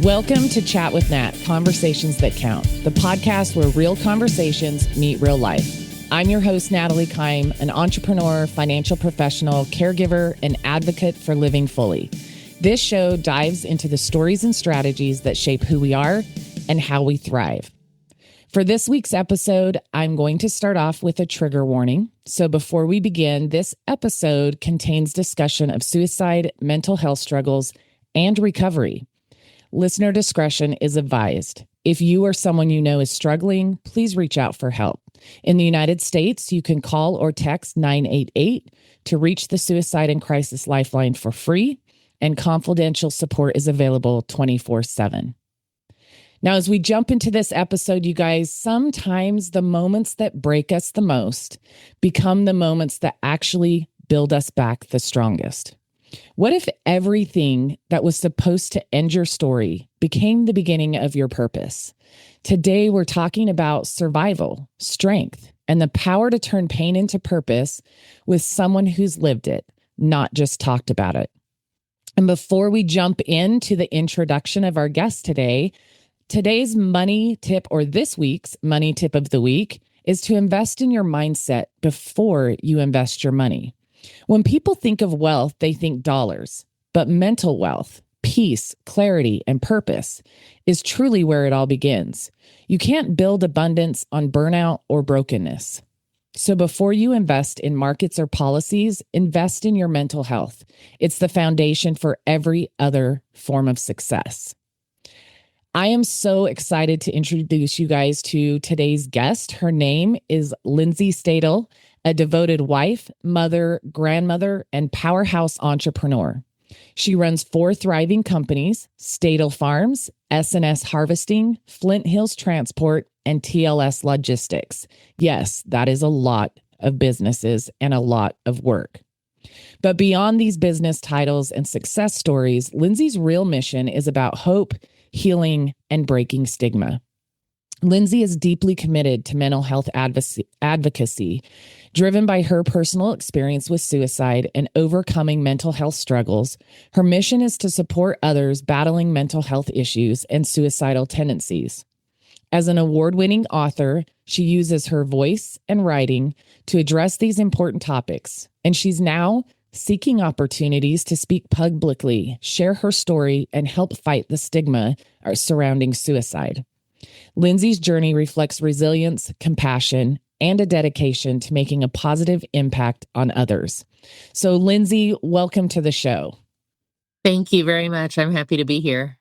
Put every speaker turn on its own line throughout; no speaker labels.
Welcome to Chat with Nat, Conversations That Count, the podcast where real conversations meet real life. I'm your host, Natalie Kime, an entrepreneur, financial professional, caregiver, and advocate for living fully. This show dives into the stories and strategies that shape who we are and how we thrive. For this week's episode, I'm going to start off with a trigger warning. So before we begin, this episode contains discussion of suicide, mental health struggles, and recovery. Listener discretion is advised. If you or someone you know is struggling, please reach out for help. In the United States, you can call or text 988 to reach the Suicide and Crisis Lifeline for free, and confidential support is available 24/7. Now, as we jump into this episode, you guys, sometimes the moments that break us the most become the moments that actually build us back the strongest. What if everything that was supposed to end your story became the beginning of your purpose? Today, we're talking about survival, strength, and the power to turn pain into purpose with someone who's lived it, not just talked about it. And before we jump into the introduction of our guest today, today's money tip, or this week's money tip of the week, is to invest in your mindset before you invest your money. When people think of wealth, they think dollars, but mental wealth, peace, clarity, and purpose is truly where it all begins. You can't build abundance on burnout or brokenness. So before you invest in markets or policies, invest in your mental health. It's the foundation for every other form of success. I am so excited to introduce you guys to today's guest. Her name is Lindsay Stadel, a devoted wife, mother, grandmother, and powerhouse entrepreneur. She runs 4 thriving companies: Stadel Farms, S&S Harvesting, Flint Hills Transport, and TLS Logistics. Yes, that is a lot of businesses and a lot of work. But beyond these business titles and success stories, Lindsay's real mission is about hope, healing, and breaking stigma. Lindsay is deeply committed to mental health advocacy, driven by her personal experience with suicide and overcoming mental health struggles. Her mission is to support others battling mental health issues and suicidal tendencies. As an award-winning author, she uses her voice and writing to address these important topics, and she's now seeking opportunities to speak publicly, share her story, and help fight the stigma surrounding suicide. Lindsay's journey reflects resilience, compassion, and a dedication to making a positive impact on others. So, Lindsay, welcome to the show.
Thank you very much. I'm happy to be here.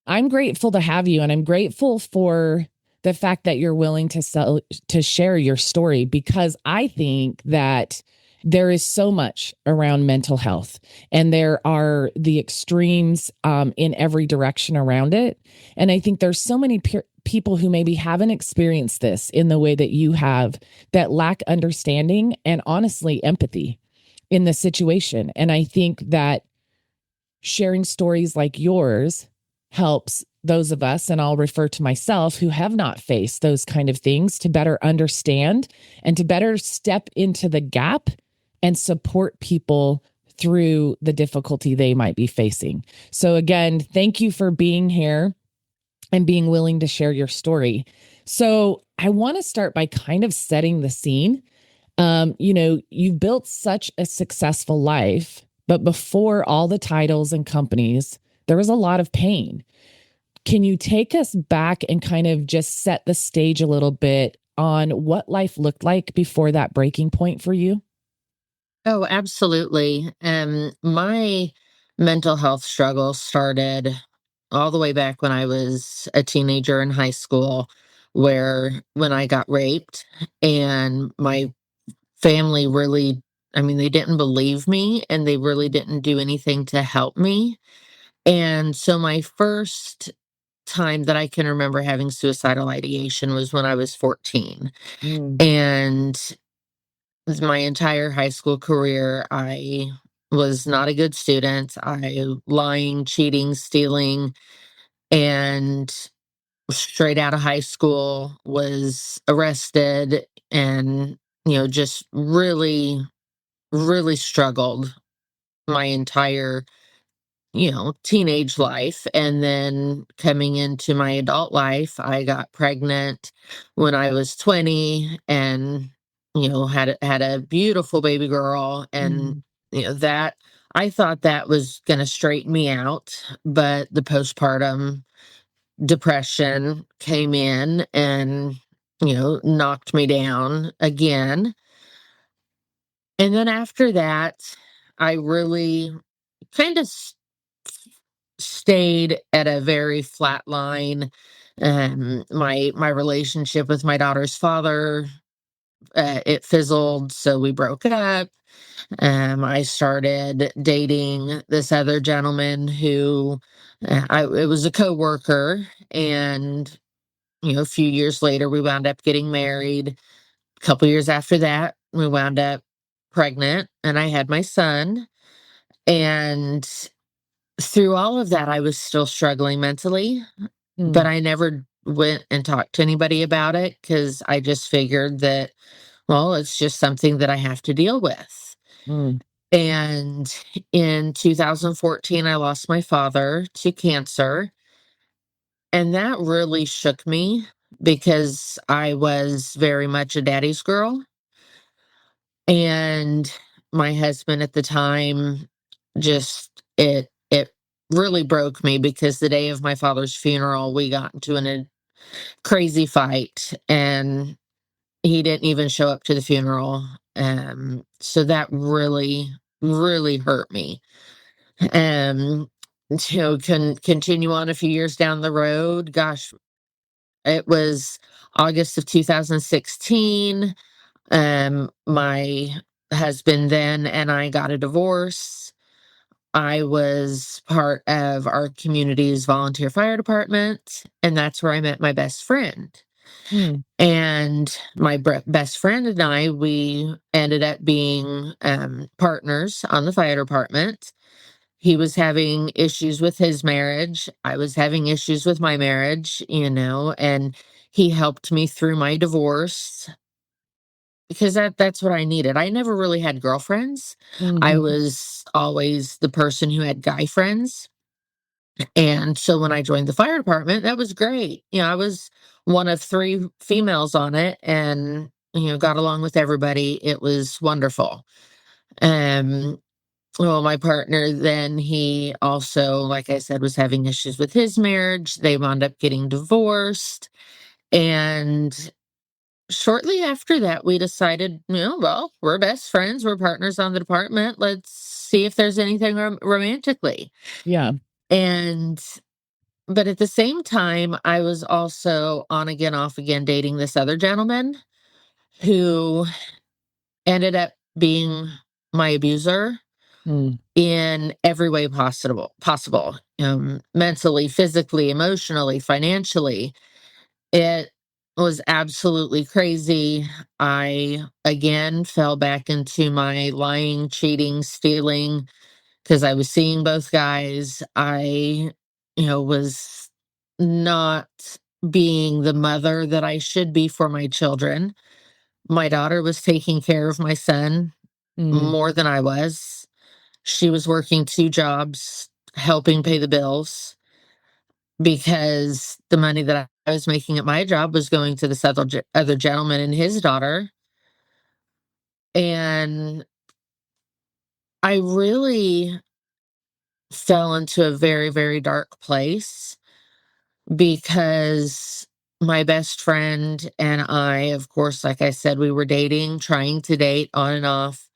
I'm grateful to have you, and I'm grateful for the fact that you're willing to share your story, because I think that there is so much around mental health, and there are the extremes in every direction around it. And I think there's so many people who maybe haven't experienced this in the way that you have, that lack understanding and honestly empathy in the situation. And I think that sharing stories like yours helps those of us, and I'll refer to myself, who have not faced those kind of things, to better understand and to better step into the gap and support people through the difficulty they might be facing. So again, thank you for being here and being willing to share your story. So I want to start by kind of setting the scene. You've built such a successful life, but before all the titles and companies, there was a lot of pain. Can you take us back and kind of just set the stage a little bit on what life looked like before that breaking point for you?
Oh, absolutely. My mental health struggle started all the way back when I was a teenager in high school, when I got raped, and my family really, they didn't believe me, and they really didn't do anything to help me. And so my first time that I can remember having suicidal ideation was when I was 14.
Mm.
And my entire high school career, I was not a good student. I lying, cheating, stealing, and straight out of high school was arrested, and just really, really struggled my entire teenage life. And then coming into my adult life, I got pregnant when I was 20 and, had a beautiful baby girl. And,
Mm.
that I thought that was going to straighten me out. But the postpartum depression came in and, knocked me down again. And then after that, I really kind of stayed at a very flat line. My relationship with my daughter's father, it fizzled, so we broke up. I started dating this other gentleman who, it was a coworker, and a few years later, we wound up getting married. A couple years after that, we wound up pregnant, and I had my son. And through all of that, I was still struggling mentally, but
Mm.
I never went and talked to anybody about it because I just figured that, well, it's just something that I have to deal with.
Mm.
And in 2014, I lost my father to cancer. And that really shook me because I was very much a daddy's girl. And my husband at the time, just it really broke me because the day of my father's funeral, we got into a crazy fight and he didn't even show up to the funeral. So that really, really hurt me. Um, can continue on a few years down the road. Gosh, it was August of 2016. My husband then and I got a divorce. I was part of our community's volunteer fire department, and that's where I met my best friend.
Mm.
And my best friend and I, we ended up being partners on the fire department. He was having issues with his marriage. I was having issues with my marriage, and he helped me through my divorce because that's what I needed. I never really had girlfriends. I
Mhm.
was always the person who had guy friends. And so when I joined the fire department, that was great. I was one of three females on it and, got along with everybody. It was wonderful. Um, well, my partner then, he also, like I said, was having issues with his marriage. They wound up getting divorced. And shortly after that, we decided, well, we're best friends. We're partners on the department. Let's see if there's anything romantically.
Yeah.
And but at the same time, I was also on again, off again dating this other gentleman who ended up being my abuser
Mm.
in every way possible. Mentally, physically, emotionally, financially. It was absolutely crazy. I again fell back into my lying, cheating, stealing because I was seeing both guys. I, was not being the mother that I should be for my children. My daughter was taking care of my son
Mm.
more than I was. She was working two jobs, helping pay the bills because the money that I was making at my job was going to this other gentleman and his daughter. And I really fell into a very, very dark place because my best friend and I, of course, like I said, we were dating, trying to date on and off.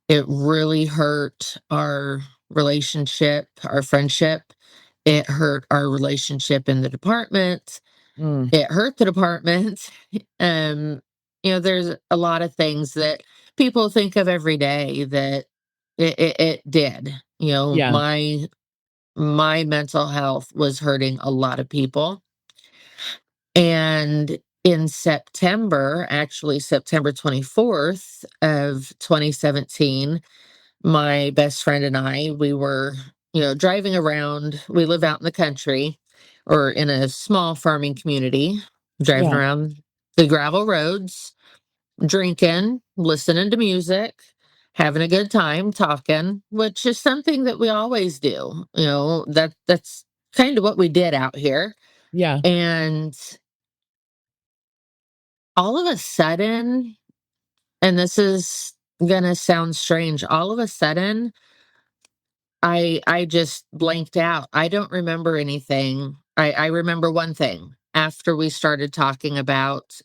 It really hurt our relationship, our friendship. It hurt our relationship in the department.
Mm.
It hurt the department. There's a lot of things that people think of every day that it did.
Yeah.
My mental health was hurting a lot of people. And in September, actually September 24th of 2017, my best friend and I, we were, driving around. We live out in the country or in a small farming community, driving
Yeah.
around the gravel roads, drinking, listening to music. having a good time talking, which is something that we always do. That's kind of what we did out here.
Yeah.
And all of a sudden, and this is gonna sound strange, all of a sudden, I just blanked out. I don't remember anything. I remember one thing. After we started talking about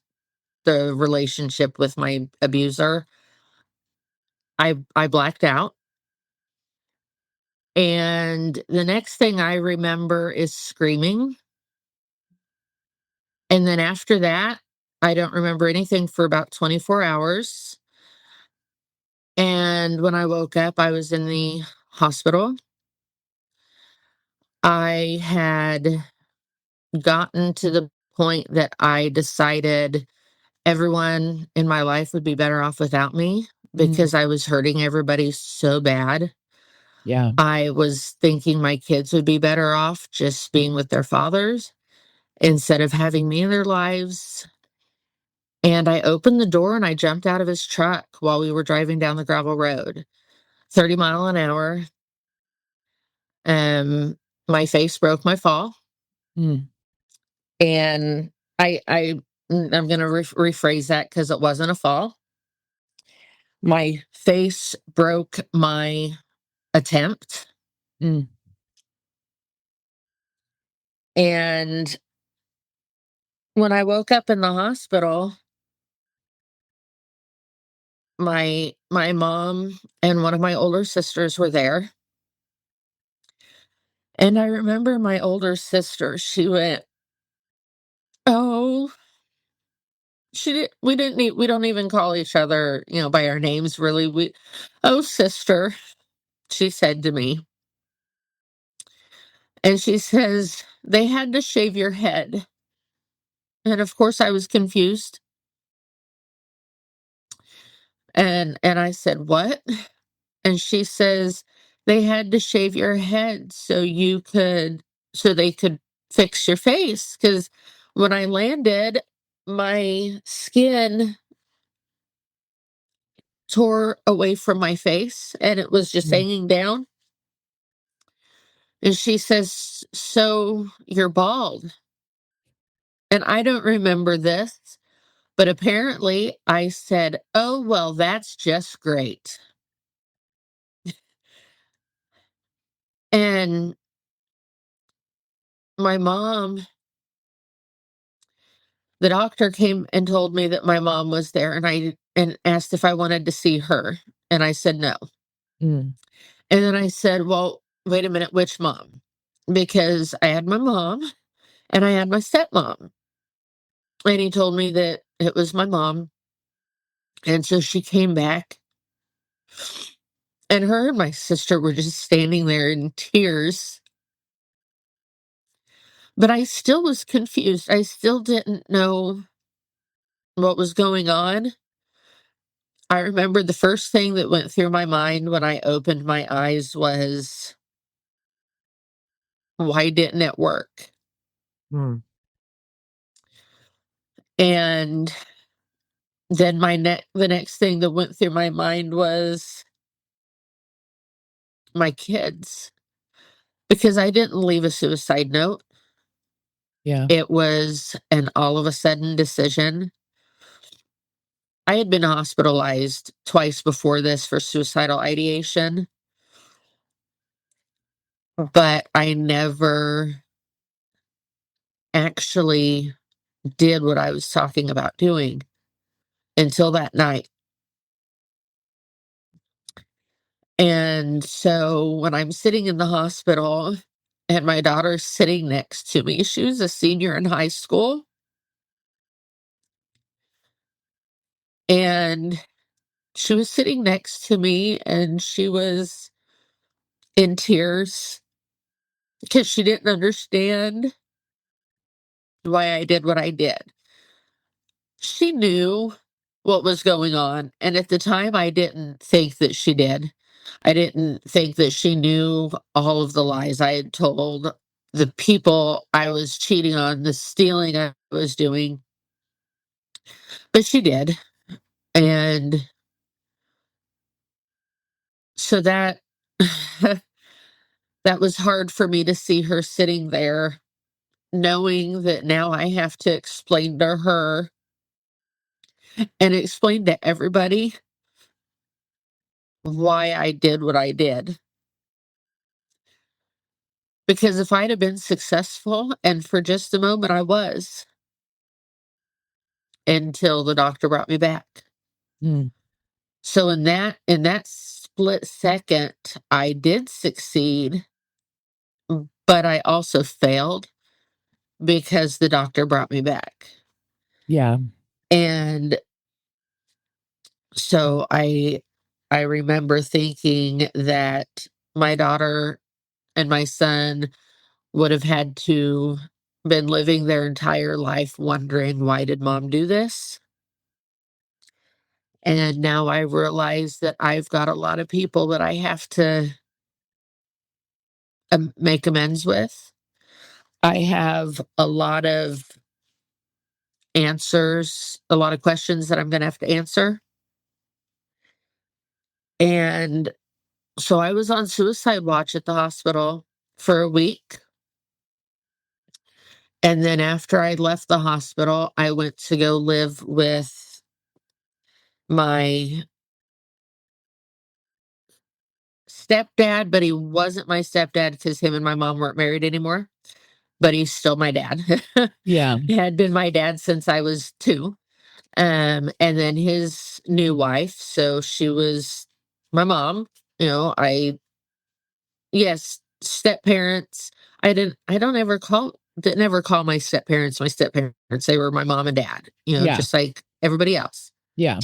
the relationship with my abuser, I blacked out. And the next thing I remember is screaming. And then after that, I don't remember anything for about 24 hours. And when I woke up, I was in the hospital. I had gotten to the point that I decided everyone in my life would be better off without me
Mm.
because I was hurting everybody so bad.
Yeah.
I was thinking my kids would be better off just being with their fathers instead of having me in their lives. And I opened the door and I jumped out of his truck while we were driving down the gravel road, 30 mile an hour. Um, my face broke my fall.
Mm.
And I'm going to rephrase that because it wasn't a fall. My face broke my attempt.
Mm.
And when I woke up in the hospital, my mom and one of my older sisters were there. And I remember my older sister, she went, "Oh, we don't even call each other, by our names really. Oh, sister," she said to me. And she says, "They had to shave your head." And of course I was confused. And I said, "What?" And she says, "They had to shave your head so they could fix your face. Because when I landed, my skin tore away from my face and it was just
Mm.
hanging down." And she says, "So you're bald." And I don't remember this, but apparently I said, "Oh, well, that's just great." And my mom, the doctor came and told me that my mom was there, and asked if I wanted to see her. And I said no.
Mm.
And then I said, "Well, wait a minute, which mom?" Because I had my mom and I had my stepmom. And he told me that it was my mom. And so she came back, and her and my sister were just standing there in tears. But I still was confused. I still didn't know what was going on. I remember the first thing that went through my mind when I opened my eyes was, why didn't it work?
Mm.
And then the next thing that went through my mind was my kids, because I didn't leave a suicide note.
Yeah.
It was an all of a sudden decision. I had been hospitalized twice before this for suicidal ideation, but I never actually did what I was talking about doing until that night. And so when I'm sitting in the hospital and my daughter's sitting next to me, she was a senior in high school. And she was sitting next to me and she was in tears because she didn't understand why I did what I did. She knew what was going on. And at the time, I didn't think that she did. I didn't think that she knew all of the lies I had told, the people I was cheating on, the stealing I was doing. But she did. And So that that was hard for me to see her sitting there, knowing that now I have to explain to her and explain to everybody why I did what I did. Because if I'd have been successful, and for just a moment I was, until the doctor brought me back.
Mm.
So in that split second, I did succeed, but I also failed because the doctor brought me back.
Yeah.
And so I remember thinking that my daughter and my son would have had to been living their entire life wondering, why did mom do this? And now I realize that I've got a lot of people that I have to make amends with. I have a lot of answers, a lot of questions that I'm going to have to answer. And so I was on suicide watch at the hospital for a week. And then after I left the hospital, I went to go live with my stepdad, but he wasn't my stepdad because him and my mom weren't married anymore. But he's still my dad.
Yeah.
He had been my dad since I was 2. And then his new wife, so she was my mom. Yes, step parents. Didn't ever call my step parents my step parents. They were my mom and dad,
Yeah.
just like everybody else.
Yeah.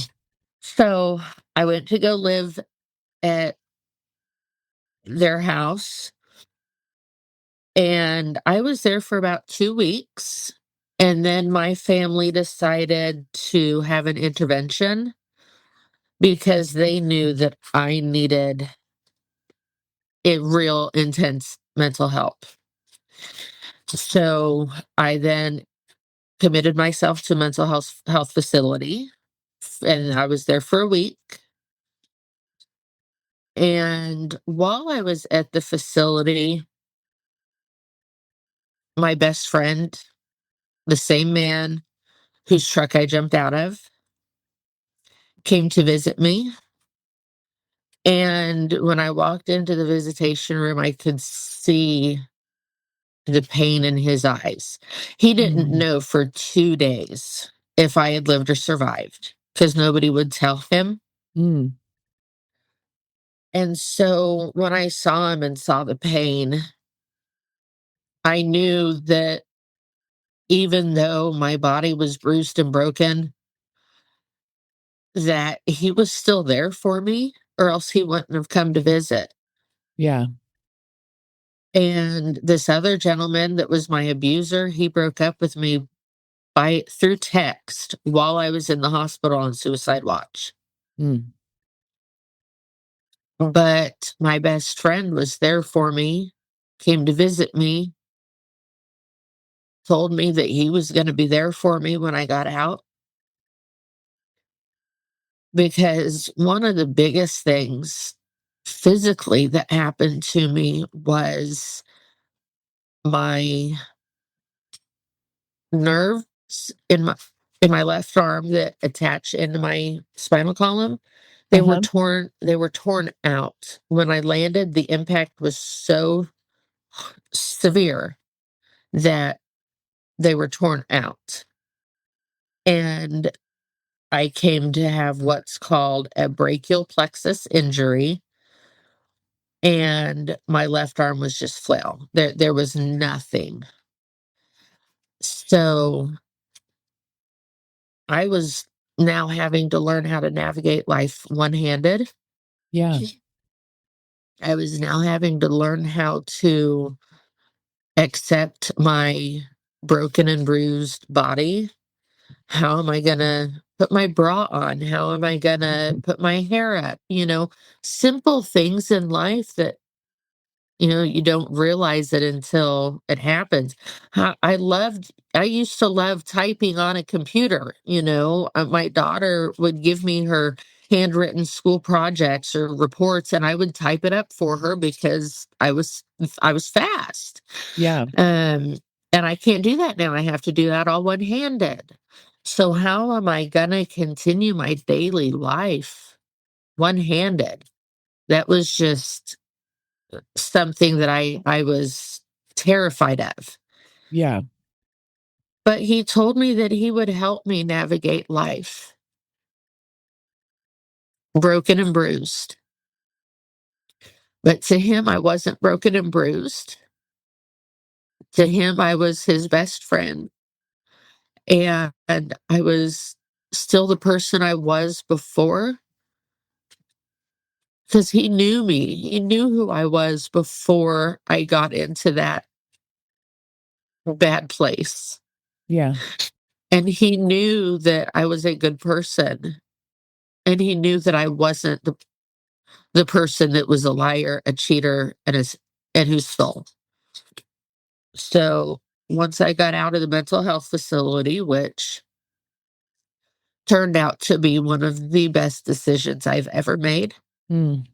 So I went to go live at their house, and I was there for about 2 weeks. And then my family decided to have an intervention because they knew that I needed a real intense mental help. So I then committed myself to a mental health facility, and I was there for a week. And while I was at the facility, my best friend, the same man whose truck I jumped out of, came to visit me. And when I walked into the visitation room, I could see the pain in his eyes. He didn't
Mm.
know for 2 days if I had lived or survived because nobody would tell him.
Mm.
And so when I saw him and saw the pain, I knew that even though my body was bruised and broken, that he was still there for me, or else he wouldn't have come to visit.
Yeah.
And this other gentleman that was my abuser, he broke up with me through text while I was in the hospital on suicide watch.
Mm.
But my best friend was there for me, came to visit me, told me that he was going to be there for me when I got out. Because one of the biggest things physically that happened to me was my nerves in my left arm that attach into my spinal column.
Uh-huh.
They were torn out. When I landed, the impact was so severe that they were torn out. And I came to have what's called a brachial plexus injury, and my left arm was just flail. There was nothing. So I was now having to learn how to navigate life one-handed.
Yeah.
I was now having to learn how to accept my broken and bruised body. How am I going to put my bra on? How am I going to put my hair up? Simple things in life that, you don't realize it until it happens. I used to love typing on a computer. My daughter would give me her handwritten school projects or reports, and I would type it up for her because I was fast.
Yeah.
Um, and I can't do that now. I have to do that all one-handed. So how am I gonna continue my daily life one-handed? That was just something that I was terrified of.
Yeah.
But he told me that he would help me navigate life, broken and bruised. But to him, I wasn't broken and bruised. To him, I was his best friend. And I was still the person I was before because he knew me. He knew who I was before I got into that bad place.
Yeah.
And he knew that I was a good person. And he knew that I wasn't the person that was a liar, a cheater, and who stole. So once I got out of the mental health facility, which turned out to be one of the best decisions I've ever made,
Mm.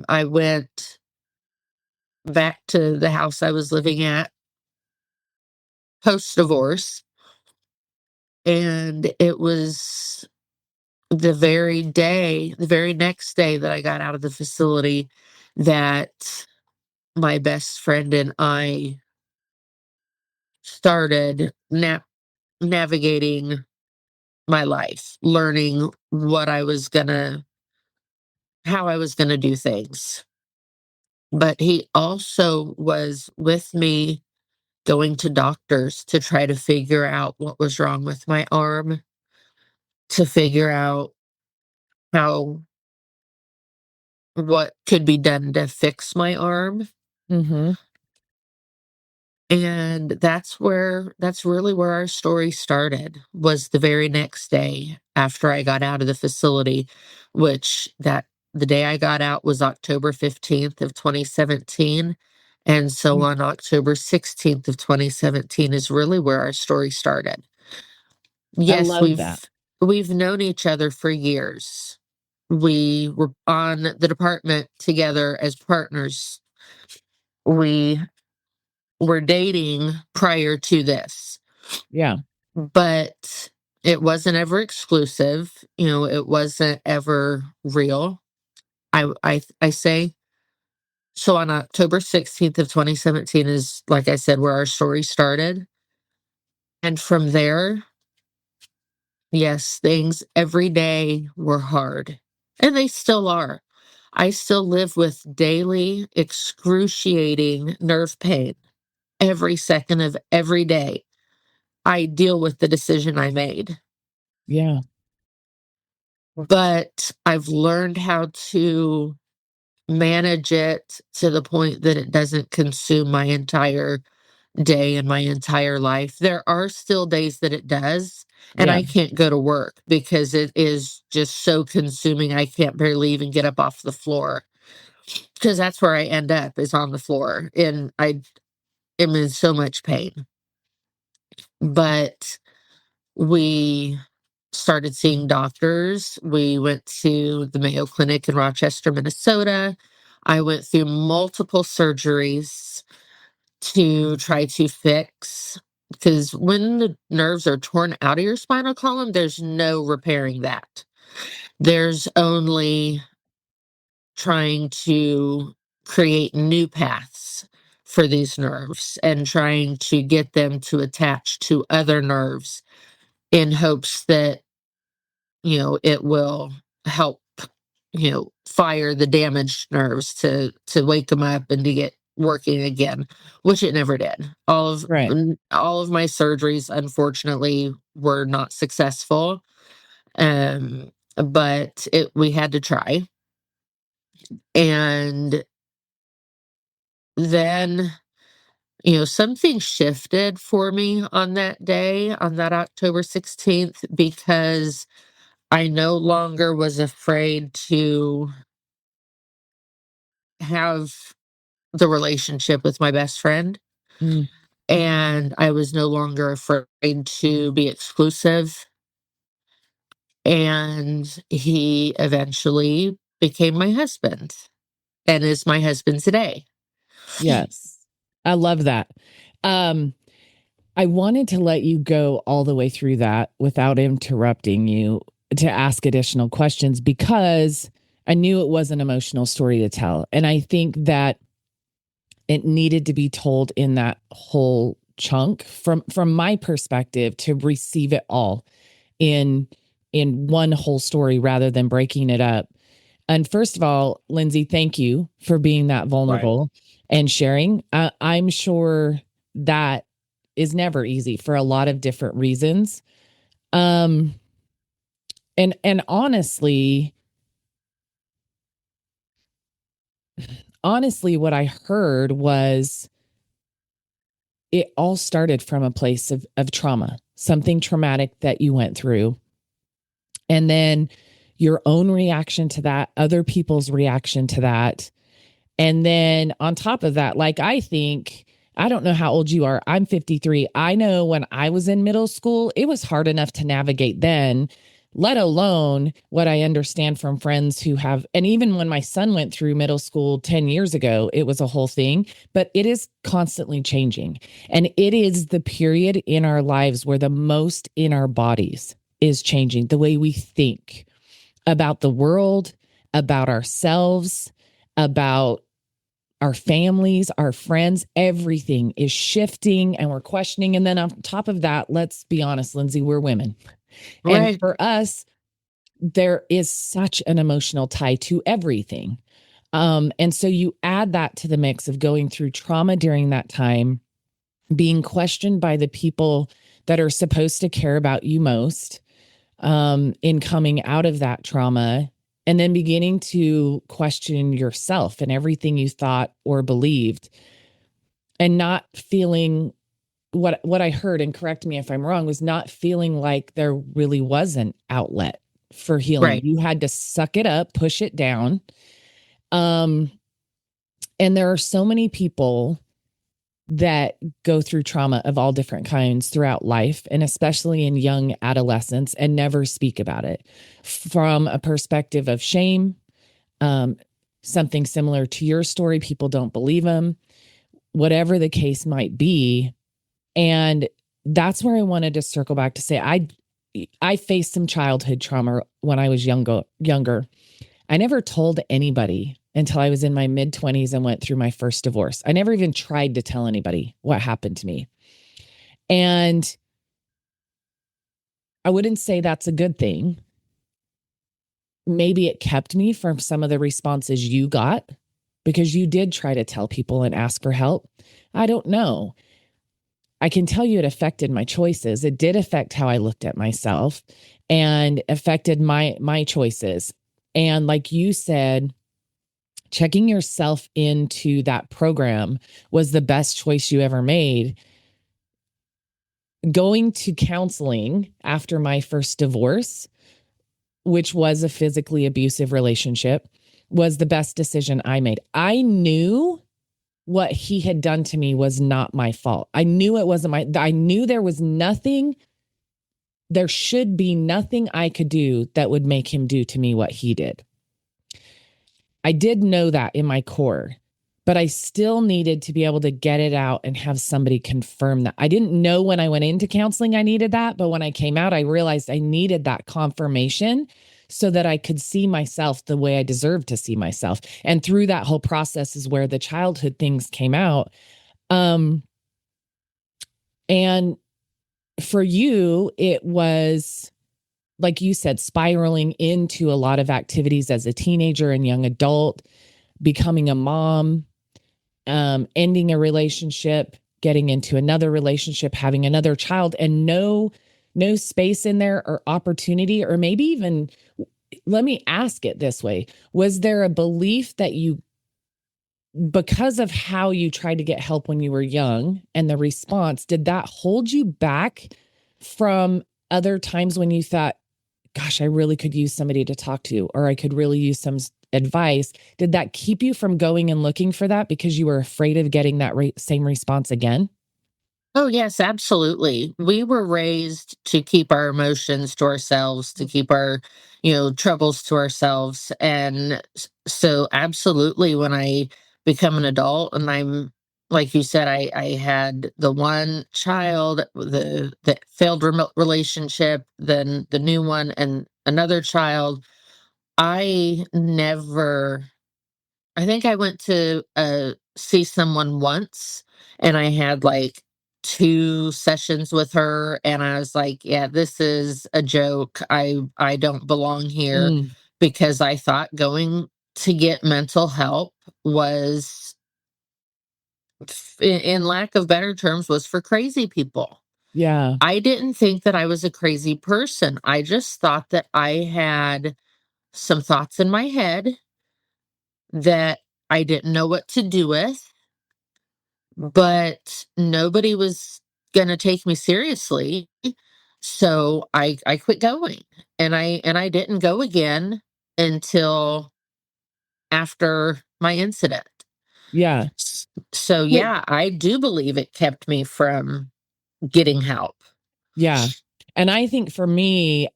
I went back to the house I was living at post divorce. And it was the very next day that I got out of the facility, that my best friend and I started navigating my life, learning how I was gonna do things. But he also was with me going to doctors to try to figure out what was wrong with my arm, to figure out how what could be done to fix my arm.
Mm-hmm.
And that's really where our story started, was the very next day after I got out of the facility, which that the day I got out was October 15th of 2017. And so on October 16th of 2017 is really where our story started.
I
Yes,
love that.
we've known each other for years. We were on the department together as partners. We were dating prior to this,
Yeah.
but it wasn't ever exclusive. It wasn't ever real. I say so. On October 16th of 2017 is, like I said, where our story started. And from there, yes, things every day were hard, and they still are. I still live with daily excruciating nerve pain every second of every day. I deal with the decision I made.
Yeah.
But I've learned how to manage it to the point that it doesn't consume my entire day and my entire life. There are still days that it does, and
Yeah.
I can't go to work because it is just so consuming. I can't barely even get up off the floor, because that's where I end up, is on the floor. And I am in so much pain. But we started seeing doctors. We went to the Mayo Clinic in Rochester, Minnesota. I went through multiple surgeries to try to fix, because when the nerves are torn out of your spinal column, there's no repairing that. There's only trying to create new paths for these nerves and trying to get them to attach to other nerves in hopes that it will help, fire the damaged nerves to wake them up and to get working again, which it never did.
Right.
All of my surgeries, unfortunately, were not successful. But we had to try. And then, something shifted for me on that day, on that October 16th, because I no longer was afraid to have the relationship with my best friend.
Mm.
And I was no longer afraid to be exclusive. And he eventually became my husband and is my husband today.
Yes. I love that. Um, I wanted to let you go all the way through that without interrupting you to ask additional questions because I knew it was an emotional story to tell. And I think that it needed to be told in that whole chunk from my perspective to receive it all in one whole story rather than breaking it up. And first of all, Lindsay, thank you for being that vulnerable and sharing. I'm sure that is never easy for a lot of different reasons. Um, and honestly, what I heard was it all started from a place of trauma, something traumatic that you went through. And then your own reaction to that, other people's reaction to that. And then on top of that, like I don't know how old you are. I'm 53. I know when I was in middle school, it was hard enough to navigate then, let alone what I understand from friends who have, and even when my son went through middle school 10 years ago, it was a whole thing, but it is constantly changing. And it is the period in our lives where the most in our bodies is changing, the way we think about the world, about ourselves, about our families, our friends, everything is shifting and we're questioning. And then on top of that, let's be honest, Lindsay, we're women. And
Right.
for us, there is such an emotional tie to everything. And so you add that to the mix of going through trauma during that time, being questioned by the people that are supposed to care about you most, in coming out of that trauma, and then beginning to question yourself and everything you thought or believed, and not feeling what I heard, and correct me if I'm wrong, was not feeling like there really was an outlet for healing.
Right.
You had to suck it up, push it down. Um, and there are so many people that go through trauma of all different kinds throughout life, and especially in young adolescence, and never speak about it from a perspective of shame. Um, Something similar to your story, people don't believe them, whatever the case might be. And that's where I wanted to circle back to say, I faced some childhood trauma when I was younger. I never told anybody until I was in my mid 20s and went through my first divorce. I never even tried to tell anybody what happened to me. And I wouldn't say that's a good thing. Maybe it kept me from some of the responses you got because you did try to tell people and ask for help. I don't know. I can tell you it affected my choices. It did affect how I looked at myself and affected my choices. And like you said, checking yourself into that program was the best choice you ever made. Going to counseling after my first divorce, which was a physically abusive relationship, was the best decision I made. I knew what he had done to me was not my fault. I knew it wasn't I knew there should be nothing I could do that would make him do to me what he did. I did know that in my core, but I still needed to be able to get it out and have somebody confirm that. I didn't know when I went into counseling I needed that, but when I came out, I realized I needed that confirmation so that I could see myself the way I deserved to see myself. And through that whole process is where the childhood things came out. And for you, it was, like you said, spiraling into a lot of activities as a teenager and young adult, becoming a mom, ending a relationship, getting into another relationship, having another child, and no space in there or opportunity, or maybe even, let me ask it this way. Was there a belief that you, because of how you tried to get help when you were young and the response, did that hold you back from other times when you thought, gosh, I really could use somebody to talk to, or I could really use some advice? Did that keep you from going and looking for that because you were afraid of getting that same response again?
Oh, yes, absolutely. We were raised to keep our emotions to ourselves, to keep our, troubles to ourselves. And so, absolutely, when I become an adult and like you said, I had the one child, the failed relationship, then the new one, and another child. I never I think I went to, see someone once, and I had, like, 2 sessions with her, and I was like, "Yeah, this is a joke. I don't belong here,"
Mm,
because I thought going to get mental help was, in lack of better terms, was for crazy people.
yeah,
I didn't think that I was a crazy person. I just thought that I had some thoughts in my head that I didn't know what to do with, but nobody was gonna take me seriously. So I quit going. And I didn't go again until after my incident.
yeah.
So
Well,
yeah, I do believe it kept me from getting help.
yeah. And I think for me,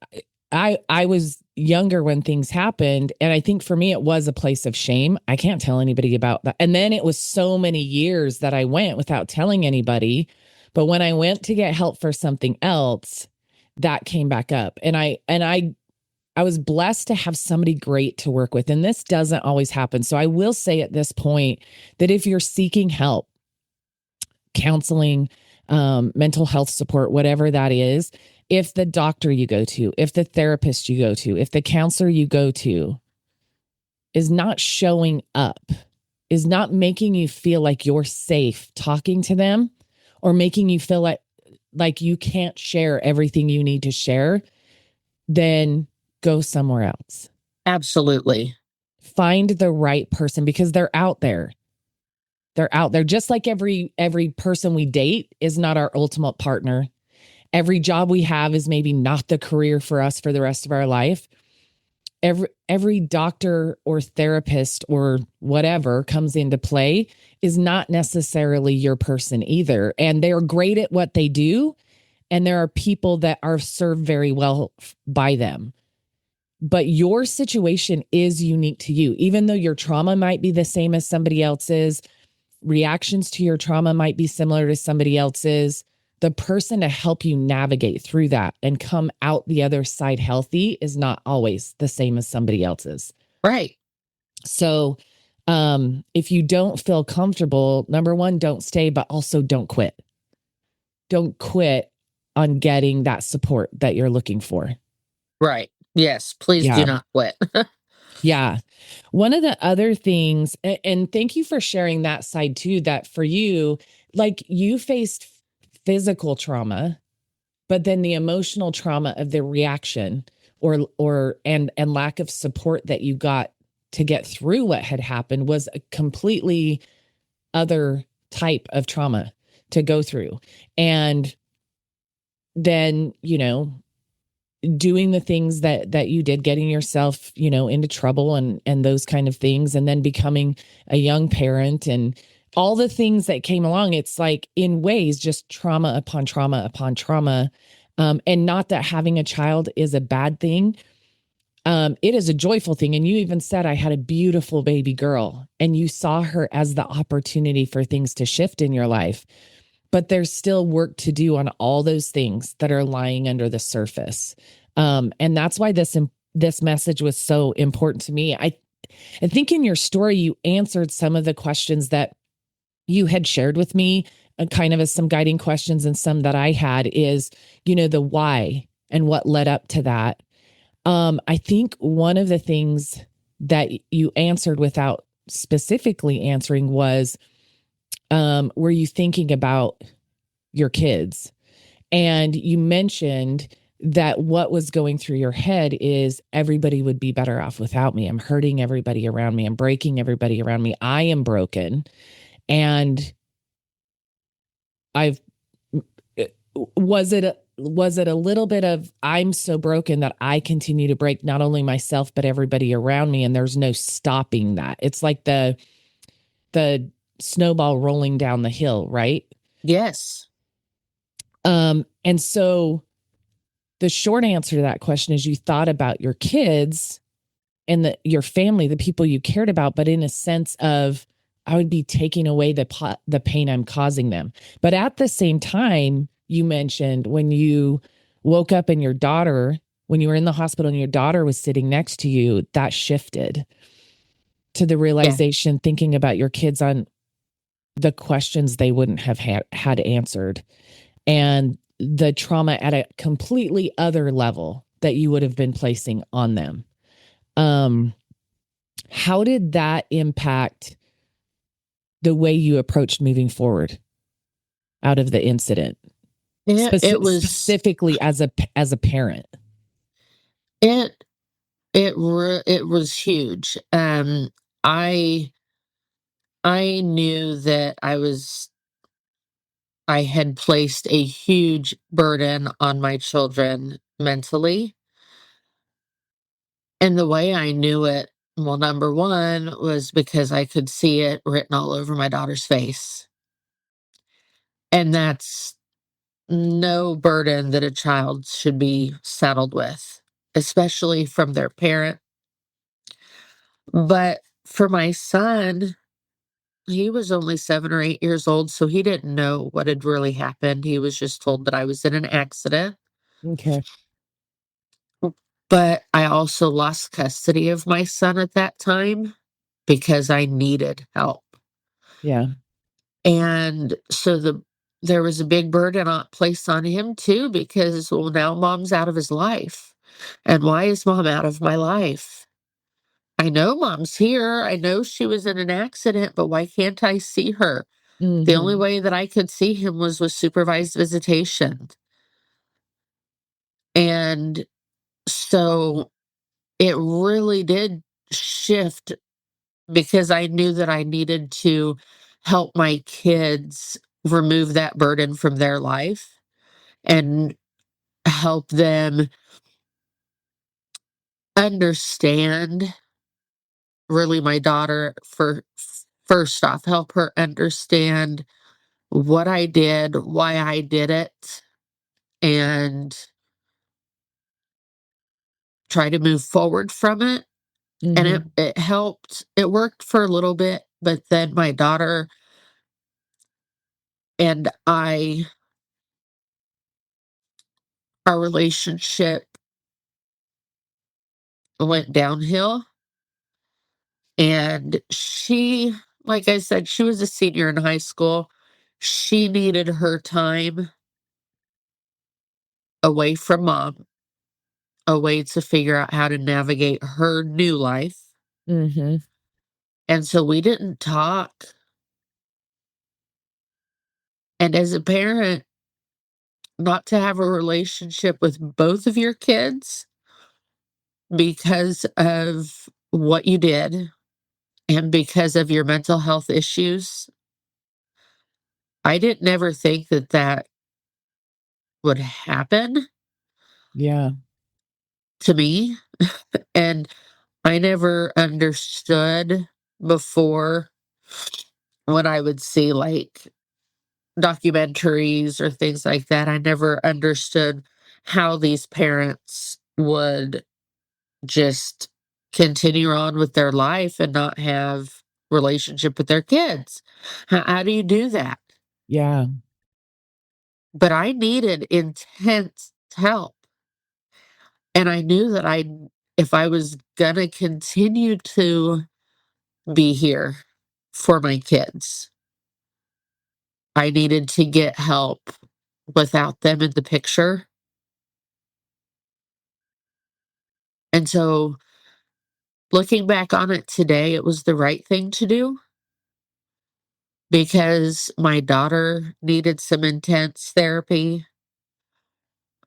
I was younger when things happened, and I think for me it was a place of shame. I can't tell anybody about that. And then it was so many years that I went without telling anybody. But when I went to get help for something else, that came back up. And I was blessed to have somebody great to work with. And this doesn't always happen. So I will say at this point that if you're seeking help, counseling, mental health support, whatever that is, if the doctor you go to, if the therapist you go to, if the counselor you go to is not showing up, is not making you feel like you're safe talking to them, or making you feel like you can't share everything you need to share, then go somewhere else.
Absolutely.
Find the right person, because they're out there. They're out there, just like every person we date is not our ultimate partner. Every job we have is maybe not the career for us for the rest of our life. Every doctor or therapist or whatever comes into play is not necessarily your person either. And they're great at what they do. And there are people that are served very well by them. But your situation is unique to you. Even though your trauma might be the same as somebody else's, reactions to your trauma might be similar to somebody else's. The person to help you navigate through that and come out the other side healthy is not always the same as somebody else's.
Right.
So, if you don't feel comfortable, number one, don't stay, but also don't quit. Don't quit on getting that support that you're looking for.
Right. Yes, please do
Yeah.
not quit.
Yeah. One of the other things, and thank you for sharing that side too, that for you, like you faced physical trauma, but then the emotional trauma of the reaction and lack of support that you got to get through what had happened was a completely other type of trauma to go through. And then, doing the things that you did, getting yourself, into trouble and those kind of things, and then becoming a young parent and all the things that came along. It's like, in ways, just trauma upon trauma upon trauma. And not that having a child is a bad thing. It is a joyful thing. And you even said, I had a beautiful baby girl, and you saw her as the opportunity for things to shift in your life. But there's still work to do on all those things that are lying under the surface. And that's why this message was so important to me. I think in your story, you answered some of the questions that you had shared with me, kind of as some guiding questions, and some that I had is, the why and what led up to that. I think one of the things that you answered without specifically answering was, were you thinking about your kids? And you mentioned that what was going through your head is, everybody would be better off without me. I'm hurting everybody around me. I'm breaking everybody around me. I am broken. And I've, was it a little bit of, I'm so broken that I continue to break not only myself, but everybody around me. And there's no stopping that. It's like the snowball rolling down the hill, right?
Yes.
And so the short answer to that question is you thought about your kids and your family, the people you cared about, but in a sense of, I would be taking away the pain I'm causing them. But at the same time, you mentioned when you woke up and when you were in the hospital and your daughter was sitting next to you, that shifted to the
Yeah.
realization, thinking about your kids on the questions they wouldn't have had answered, and the trauma at a completely other level that you would have been placing on them. How did that impact the way you approached moving forward out of the incident,
It was
specifically as a parent?
it it was huge. I I knew that I had placed a huge burden on my children mentally. And the way I knew it, well, number one was because I could see it written all over my daughter's face. And that's no burden that a child should be saddled with, especially from their parent. But for my son, he was only 7 or 8 years old, so he didn't know what had really happened. He was just told that I was in an accident.
Okay.
But I also lost custody of my son at that time because I needed help.
Yeah.
And so there was a big burden placed on him too, because, well, now mom's out of his life. And why is mom out of my life? I know mom's here. I know she was in an accident, but why can't I see her? The only
Mm-hmm.
way that I could see him was with supervised visitation. And so it really did shift, because I knew that I needed to help my kids remove that burden from their life and help them understand, really, my daughter, for first off, help her understand what I did, why I did it, and try to move forward from it. And
Mm-hmm.
it helped. It worked for a little bit, but then my daughter and I, our relationship went downhill. And she, like I said, she was a senior in high school. She needed her time away from mom, a way to figure out how to navigate her new life.
Mm-hmm.
And so we didn't talk. And as a parent, not to have a relationship with both of your kids because of what you did and because of your mental health issues, I didn't ever think that that would happen
Yeah.
to me. And I never understood before, when I would see like documentaries or things like that, I never understood how these parents would just continue on with their life and not have relationship with their kids. How do you do that?
Yeah.
But I needed intense help. And I knew that if I was gonna continue to be here for my kids, I needed to get help without them in the picture. And so, looking back on it today, it was the right thing to do, because my daughter needed some intense therapy.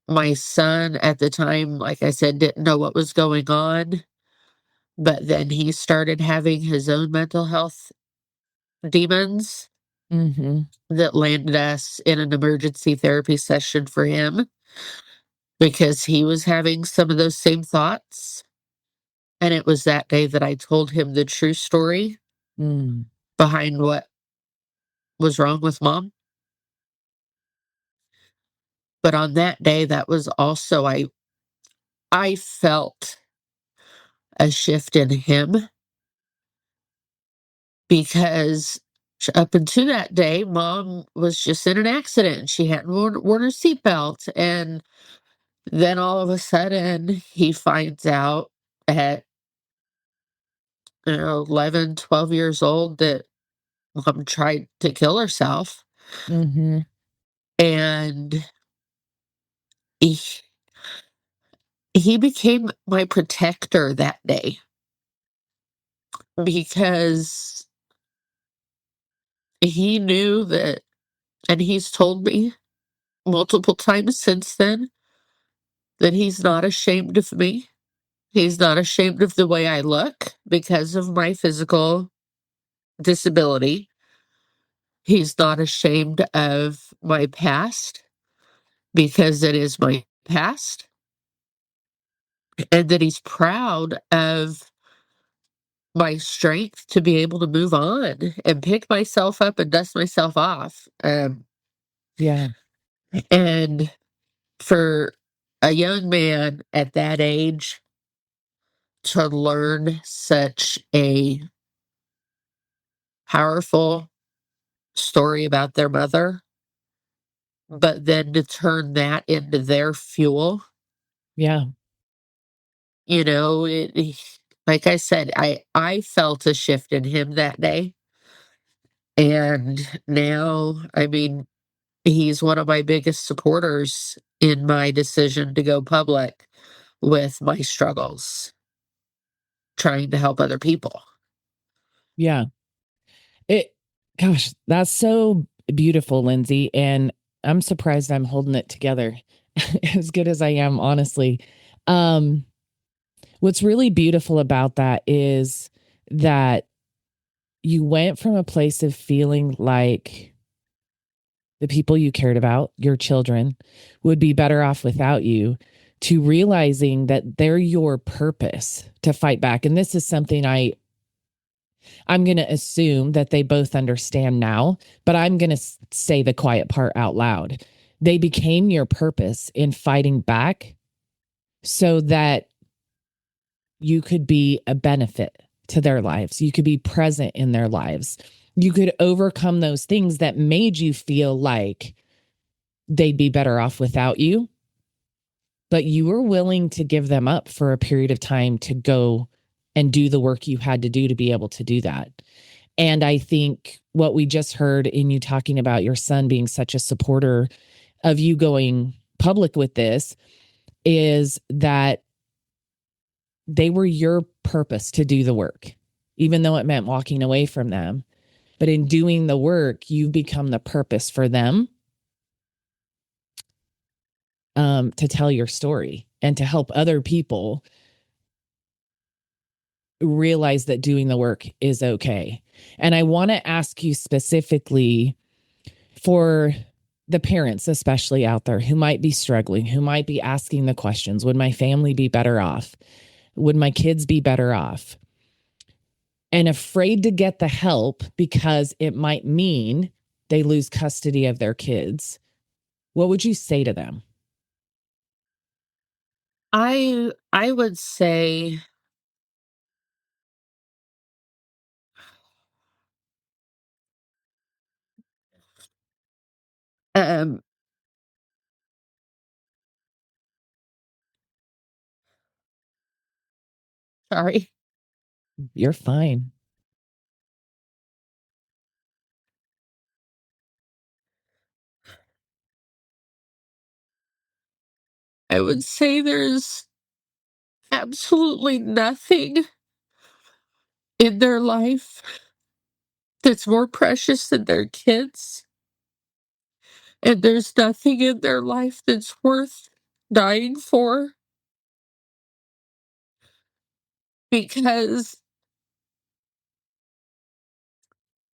My son at the time, like I said, didn't know what was going on, but then he started having his own mental health demons
Mm-hmm.
that landed us in an emergency therapy session for him, because he was having some of those same thoughts. And it was that day that I told him the true story
Mm.
behind what was wrong with mom. But on that day, that was also, I felt a shift in him, because up until that day, mom was just in an accident. She hadn't worn her seatbelt. And then all of a sudden, he finds out at 11, 12 years old that mom tried to kill herself.
Mm-hmm.
And he, he became my protector that day, because he knew that, and he's told me multiple times since then, that he's not ashamed of me. He's not ashamed of the way I look because of my physical disability. He's not ashamed of my past because it is my past. And that he's proud of my strength to be able to move on and pick myself up and dust myself off.
Yeah.
And for a young man at that age to learn such a powerful story about their mother, but then to turn that into their fuel,
Yeah.
like I said, I felt a shift in him that day. And now, I mean, he's one of my biggest supporters in my decision to go public with my struggles, trying to help other people.
Yeah. It, gosh, that's so beautiful, Lindsay. And I'm surprised I'm holding it together as good as I am, honestly. Um, what's really beautiful about that is that you went from a place of feeling like the people you cared about, your children, would be better off without you, to realizing that they're your purpose to fight back. And this is something I'm going to assume that they both understand now, but I'm going to say the quiet part out loud. They became your purpose in fighting back so that you could be a benefit to their lives. You could be present in their lives. You could overcome those things that made you feel like they'd be better off without you, but you were willing to give them up for a period of time to go and do the work you had to do to be able to do that. And I think what we just heard in you talking about your son being such a supporter of you going public with this is that they were your purpose to do the work, even though it meant walking away from them. But in doing the work, you've become the purpose for them, to tell your story and to help other people realize that doing the work is okay. And I want to ask you specifically for the parents, especially out there who might be struggling, who might be asking the questions, would my family be better off? Would my kids be better off? And afraid to get the help because it might mean they lose custody of their kids. What would you say to them?
I would say, um, sorry,
You're fine.
I would say there's absolutely nothing in their life that's more precious than their kids. And there's nothing in their life that's worth dying for, because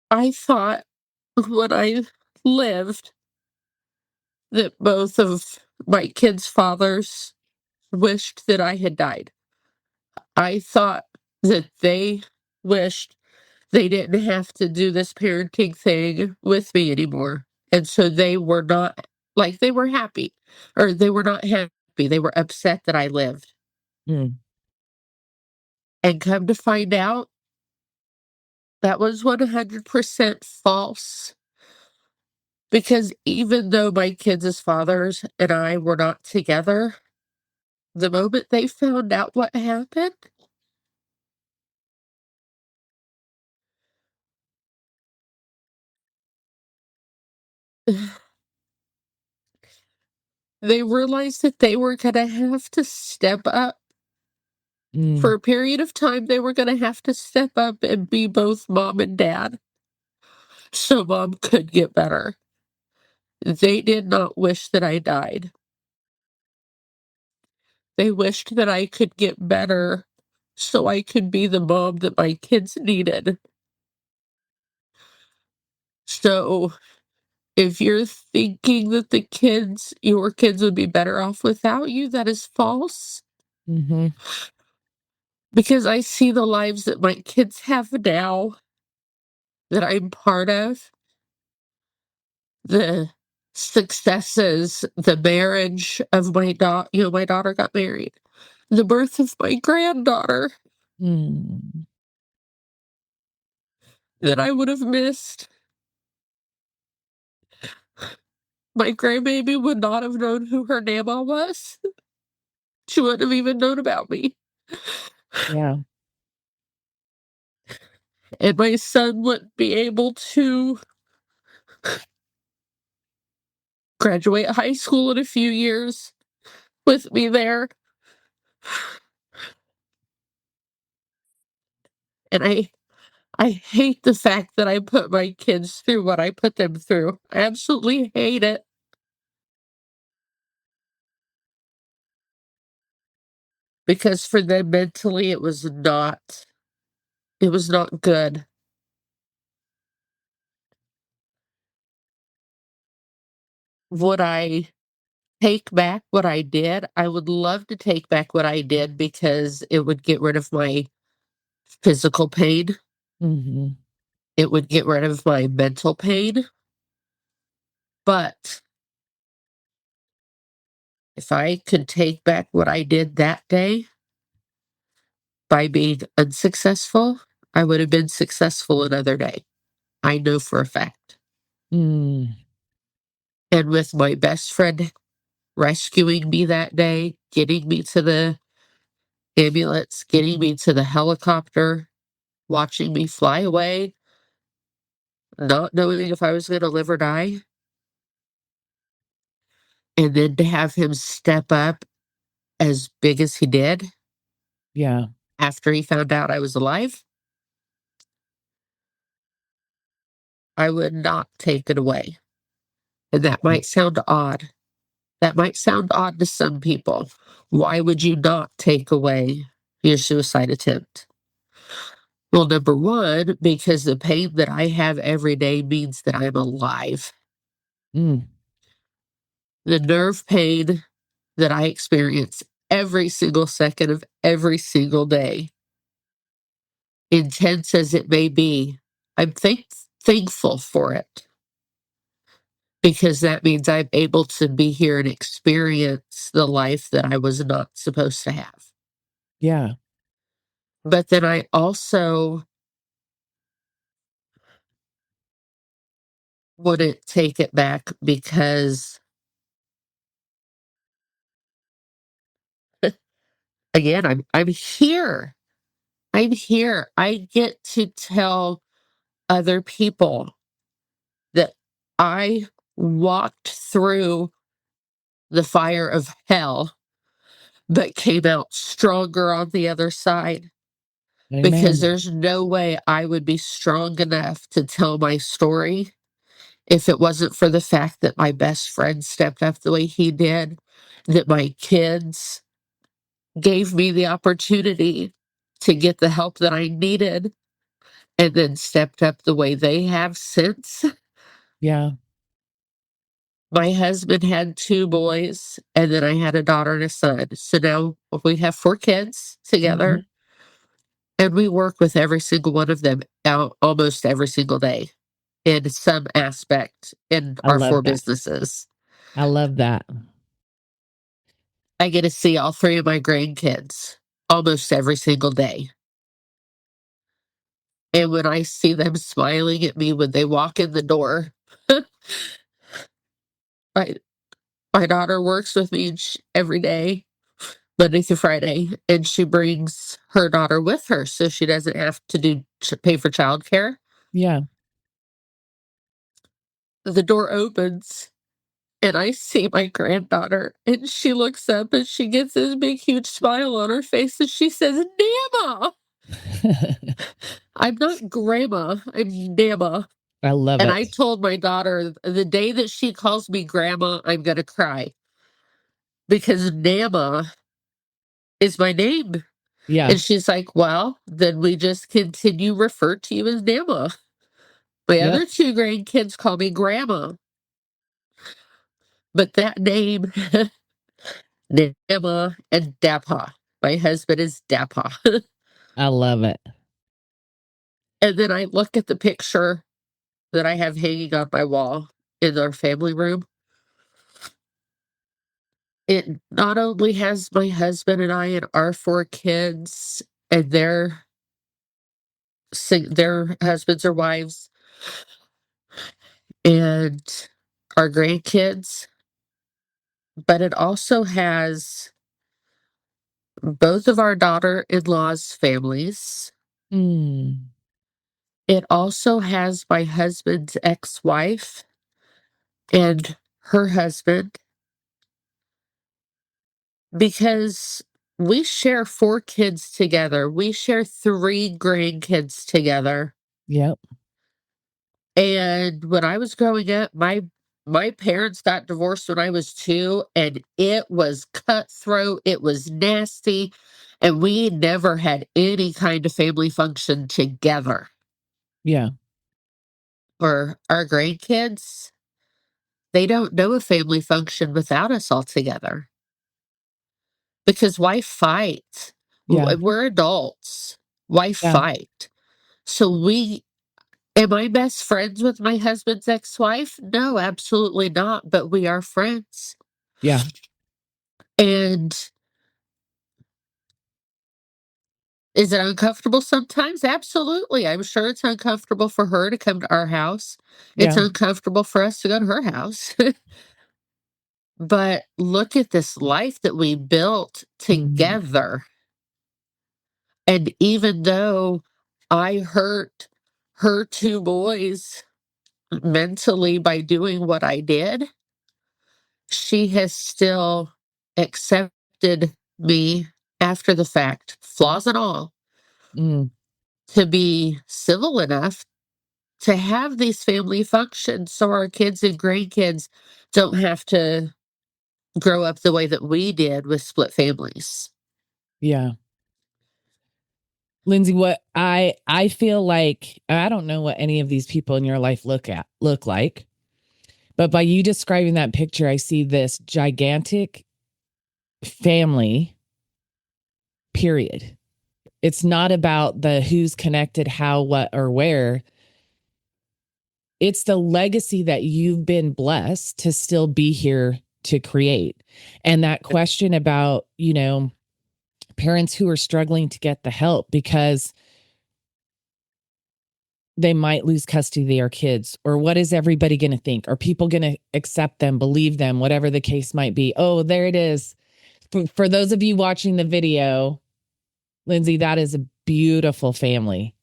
I thought when I lived that both of my kids' fathers wished that I had died. I thought that they wished they didn't have to do this parenting thing with me anymore. And so they were not like they were happy, or they were not happy. They were upset that I lived.
Mm.
And come to find out, that was 100% false. Because even though my kids' fathers and I were not together, the moment they found out what happened, they realized that they were going to have to step up. For
Mm.
a period of time, they were going to have to step up and be both mom and dad so mom could get better. They did not wish that I died. They wished that I could get better so I could be the mom that my kids needed. So if you're thinking that your kids would be better off without you, that is false.
Mm-hmm.
Because I see the lives that my kids have now that I'm part of, the successes, the marriage of my daughter. My daughter got married, the birth of my granddaughter
Mm.
that I would have missed. My grandbaby would not have known who her Nana was. She wouldn't have even known about me.
Yeah.
And my son wouldn't be able to graduate high school in a few years with me there. And I hate the fact that I put my kids through what I put them through. I absolutely hate it. Because for them mentally it was not good. Would I take back what I did? I would love to take back what I did because it would get rid of my physical pain.
Mm-hmm.
It would get rid of my mental pain. But if I could take back what I did that day by being unsuccessful, I would have been successful another day. I know for a fact.
Mm.
And with my best friend rescuing me that day, getting me to the ambulance, getting me to the helicopter, watching me fly away, not knowing if I was going to live or die, and then to have him step up as big as he did
Yeah.
after he found out I was alive, I would not take it away. And that might sound odd. That might sound odd to some people. Why would you not take away your suicide attempt? Well, number one, because the pain that I have every day means that I'm alive.
Mm.
The nerve pain that I experience every single second of every single day, intense as it may be, I'm thankful for it because that means I'm able to be here and experience the life that I was not supposed to have.
Yeah.
But then I also wouldn't take it back because, again, I'm here. I'm here. I get to tell other people that I walked through the fire of hell, but came out stronger on the other side. Because
Amen.
there's no way I would be strong enough to tell my story if it wasn't for the fact that my best friend stepped up the way he did, that my kids gave me the opportunity to get the help that I needed, and then stepped up the way they have since.
Yeah.
My husband had 2 boys, and then I had a daughter and a son. So now we have 4 kids
Mm-hmm.
together, and we work with every single one of them out almost every single day in some aspect in
I
our
love
4
that.
businesses.
I love that.
I get to see all three of my grandkids almost every single day. And when I see them smiling at me when they walk in the door, my, my daughter works with me every day, Monday through Friday, and she brings her daughter with her so she doesn't have to pay for childcare.
Yeah.
The door opens and I see my granddaughter, and she looks up and she gets this big, huge smile on her face and she says, Nana! I'm not grandma, I'm Nana.
I love
And
it.
I told my daughter, the day that she calls me grandma, I'm going to cry because Nana is my name.
Yeah.
And she's like, well, then we just continue refer to you as Nana. My
Yep.
other two grandkids call me grandma, but that name, Nana and Dappa. My husband is Dappa.
I love it.
And then I look at the picture that I have hanging on my wall in our family room. It not only has my husband and I and our four kids and their husbands or wives and our grandkids, but it also has both of our daughter-in-law's families.
Mm.
It also has my husband's ex-wife and her husband, because we share four kids together. We share three grandkids together.
Yep.
And when I was growing up, my parents got divorced when I was 2, and it was cutthroat, it was nasty, and we never had any kind of family function together.
Yeah.
For our grandkids, they don't know a family function without us all together. Because why fight?
Yeah.
We're adults. Why
Yeah.
fight? So am I best friends with my husband's ex-wife? No, absolutely not, but we are friends.
Yeah.
And is it uncomfortable sometimes? Absolutely. I'm sure it's uncomfortable for her to come to our house. It's
Yeah.
uncomfortable for us to go to her house. But look at this life that we built
Mhm.
together. And even though I hurt her two boys mentally by doing what I did, she has still accepted me after the fact, flaws and all,
Mm.
to be civil enough to have these family functions so our kids and grandkids don't have to grow up the way that we did with split families.
Yeah. Lindsay, what I feel like, I don't know what any of these people in your life look like, but by you describing that picture, I see this gigantic family, period. It's not about the who's connected, how, what, or where. It's the legacy that you've been blessed to still be here to create. And that question about, parents who are struggling to get the help because they might lose custody of their kids, or what is everybody going to think? Are people going to accept them, believe them, whatever the case might be? Oh, there it is. For those of you watching the video, Lindsay, that is a beautiful family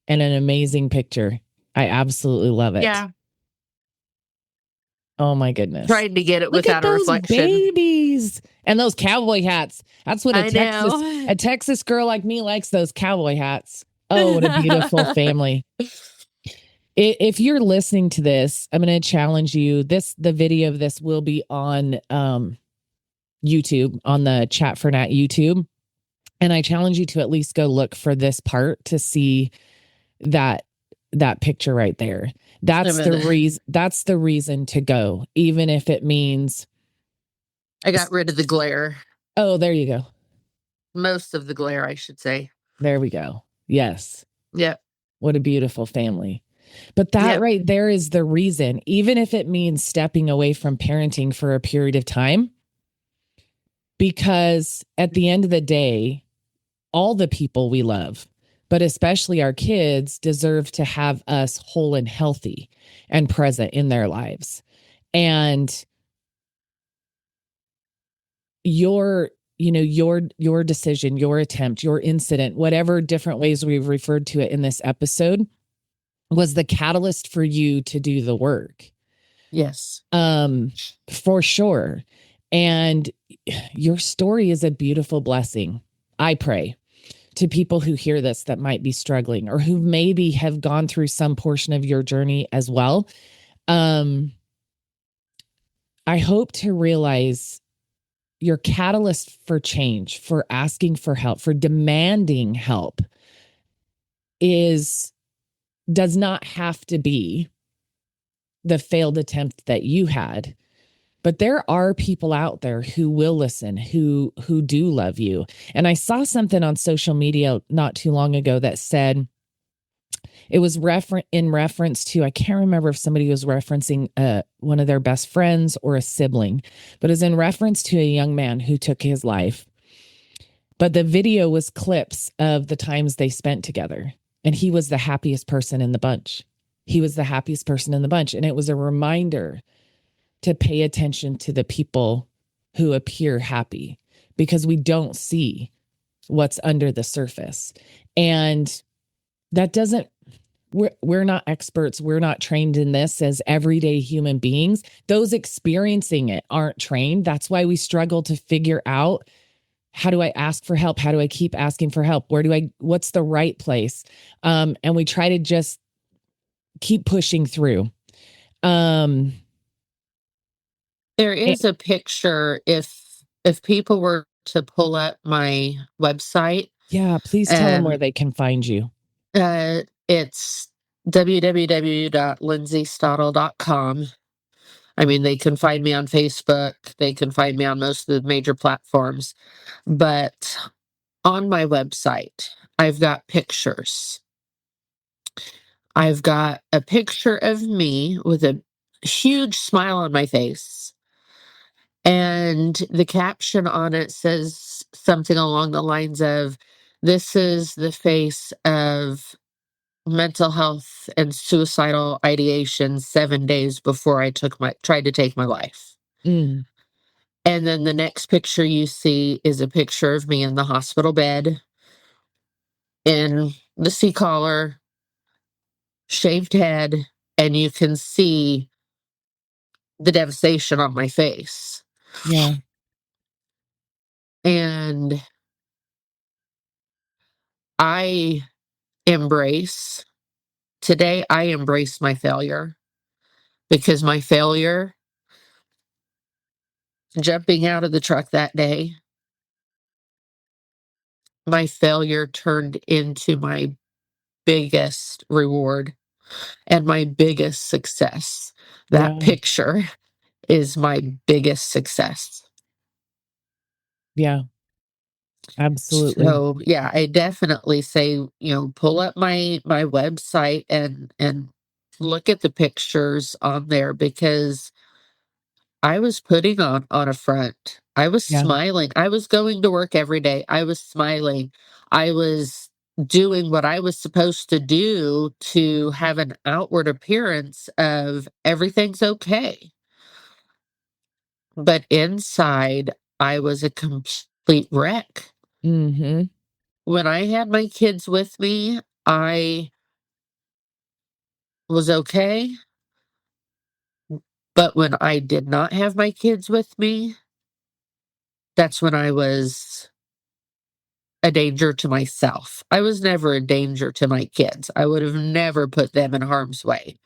and an amazing picture. I absolutely love it.
Yeah.
Oh my goodness.
Trying to get it
Look at
without a
those
reflection.
babies and those cowboy hats. That's what
I know.
a Texas girl like me likes, those cowboy hats. Oh, what a beautiful family. If you're listening to this, I'm going to challenge you. The video of this will be on YouTube, on the Chat for Nat YouTube. And I challenge you to at least go look for this part to see that picture right there. That's the reason to go, even if it means
I got rid of the glare.
Oh, there you go.
Most of the glare, I should say.
There we go. Yes.
Yep.
What a beautiful family. But that
Yep.
right there is the reason, even if it means stepping away from parenting for a period of time, because at the end of the day, all the people we love, but especially our kids, deserve to have us whole and healthy and present in their lives. And your your decision, your attempt, your incident, whatever different ways we've referred to it in this episode, was the catalyst for you to do the work.
Yes.
For sure. And your story is a beautiful blessing, I pray, to people who hear this that might be struggling or who maybe have gone through some portion of your journey as well. I hope to realize your catalyst for change, for asking for help, for demanding help does not have to be the failed attempt that you had. But there are people out there who will listen, who do love you. And I saw something on social media not too long ago that said it was in reference to, I can't remember if somebody was referencing one of their best friends or a sibling, but it was in reference to a young man who took his life. But the video was clips of the times they spent together. And he was the happiest person in the bunch. He was the happiest person in the bunch. And it was a reminder to pay attention to the people who appear happy, because we don't see what's under the surface. And that doesn't, we're not experts. We're not trained in this as everyday human beings. Those experiencing it aren't trained. That's why we struggle to figure out, how do I ask for help? How do I keep asking for help? What's the right place? And we try to just keep pushing through.
There is a picture, if people were to pull up my website,
Yeah, please tell them where they can find you.
it's www.lindsaystadel.com. I mean, they can find me on Facebook. They can find me on most of the major platforms. But on my website, I've got pictures. I've got a picture of me with a huge smile on my face. And the caption on it says something along the lines of, "This is the face of mental health and suicidal ideation 7 days before I tried to take my life."
Mm,
And then the next picture you see is a picture of me in the hospital bed, in the C-collar, shaved head, and you can see the devastation on my face.
yeah,
And I embrace today, I embrace my failure, because my failure, jumping out of the truck that day, my failure turned into my biggest reward and my biggest success. That
yeah,
picture is my biggest success.
yeah, absolutely.
So yeah, I definitely say, pull up my website and look at the pictures on there, because I was putting on a front. I was
Yeah.
smiling. I was going to work every day. I was smiling. I was doing what I was supposed to do to have an outward appearance of everything's okay. But inside, I was a complete wreck.
Mm-hmm.
When I had my kids with me, I was okay. But when I did not have my kids with me, that's when I was a danger to myself. I was never a danger to my kids. I would have never put them in harm's way.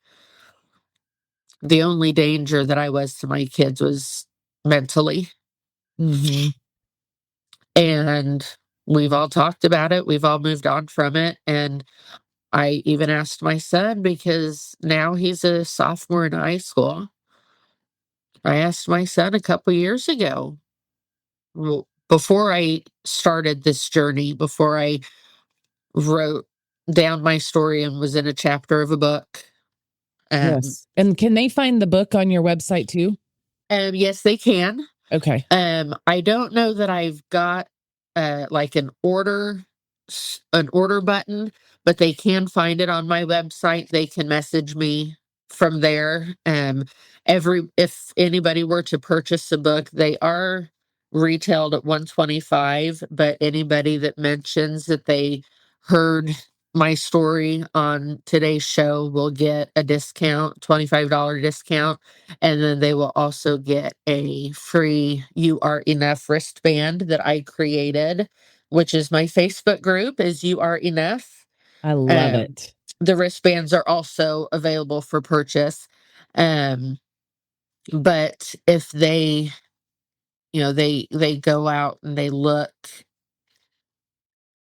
The only danger that I was to my kids was mentally.
Mm-hmm.
And we've all talked about it. We've all moved on from it. And I even asked my son, because now he's a sophomore in high school. I asked my son a couple years ago, well, before I started this journey, before I wrote down my story and was in a chapter of a book,
Yes. And can they find the book on your website too?
Yes, they can.
Okay.
I don't know that I've got like an order button, but they can find it on my website. They can message me from there. If anybody were to purchase a book, they are retailed at 125, but anybody that mentions that they heard my story on today's show will get a discount, $25 discount. And then they will also get a free You Are Enough wristband that I created, which is my Facebook group is You Are Enough.
I love it.
The wristbands are also available for purchase. But if they, they go out and they look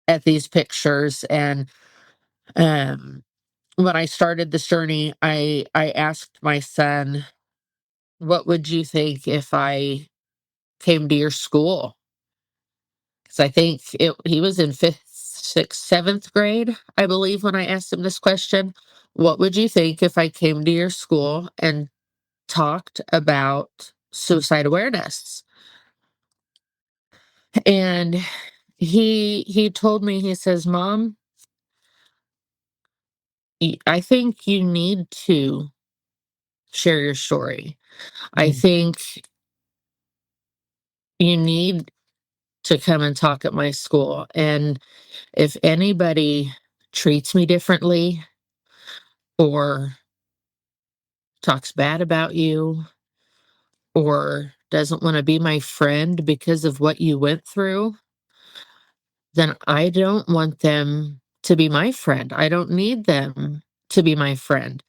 at these pictures and when I started this journey, I asked my son, what would you think if I came to your school? Because I think he was in fifth, sixth, seventh grade, I believe, when I asked him this question. What would you think if I came to your school and talked about suicide awareness? And he told me, he says, Mom, I think you need to share your story. I
Mm.
think you need to come and talk at my school. And if anybody treats me differently or talks bad about you or doesn't want to be my friend because of what you went through, then I don't want them to be my friend. I don't need them to be my friend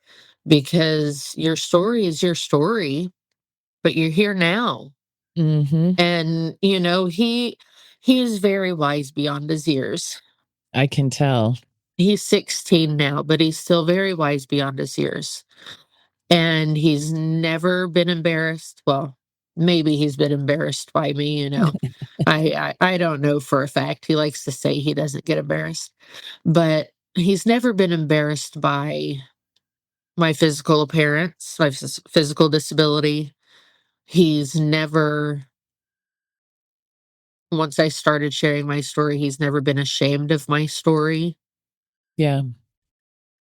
because your story is your story, but you're here now.
Mm-hmm.
And he is very wise beyond his years.
I can tell.
He's 16 now, but he's still very wise beyond his years. And he's never been embarrassed. Well, maybe he's been embarrassed by me. I don't know for a fact. He likes to say he doesn't get embarrassed, but he's never been embarrassed by my physical appearance, my physical disability. He's never, once I started sharing my story, he's never been ashamed of my story.
Yeah.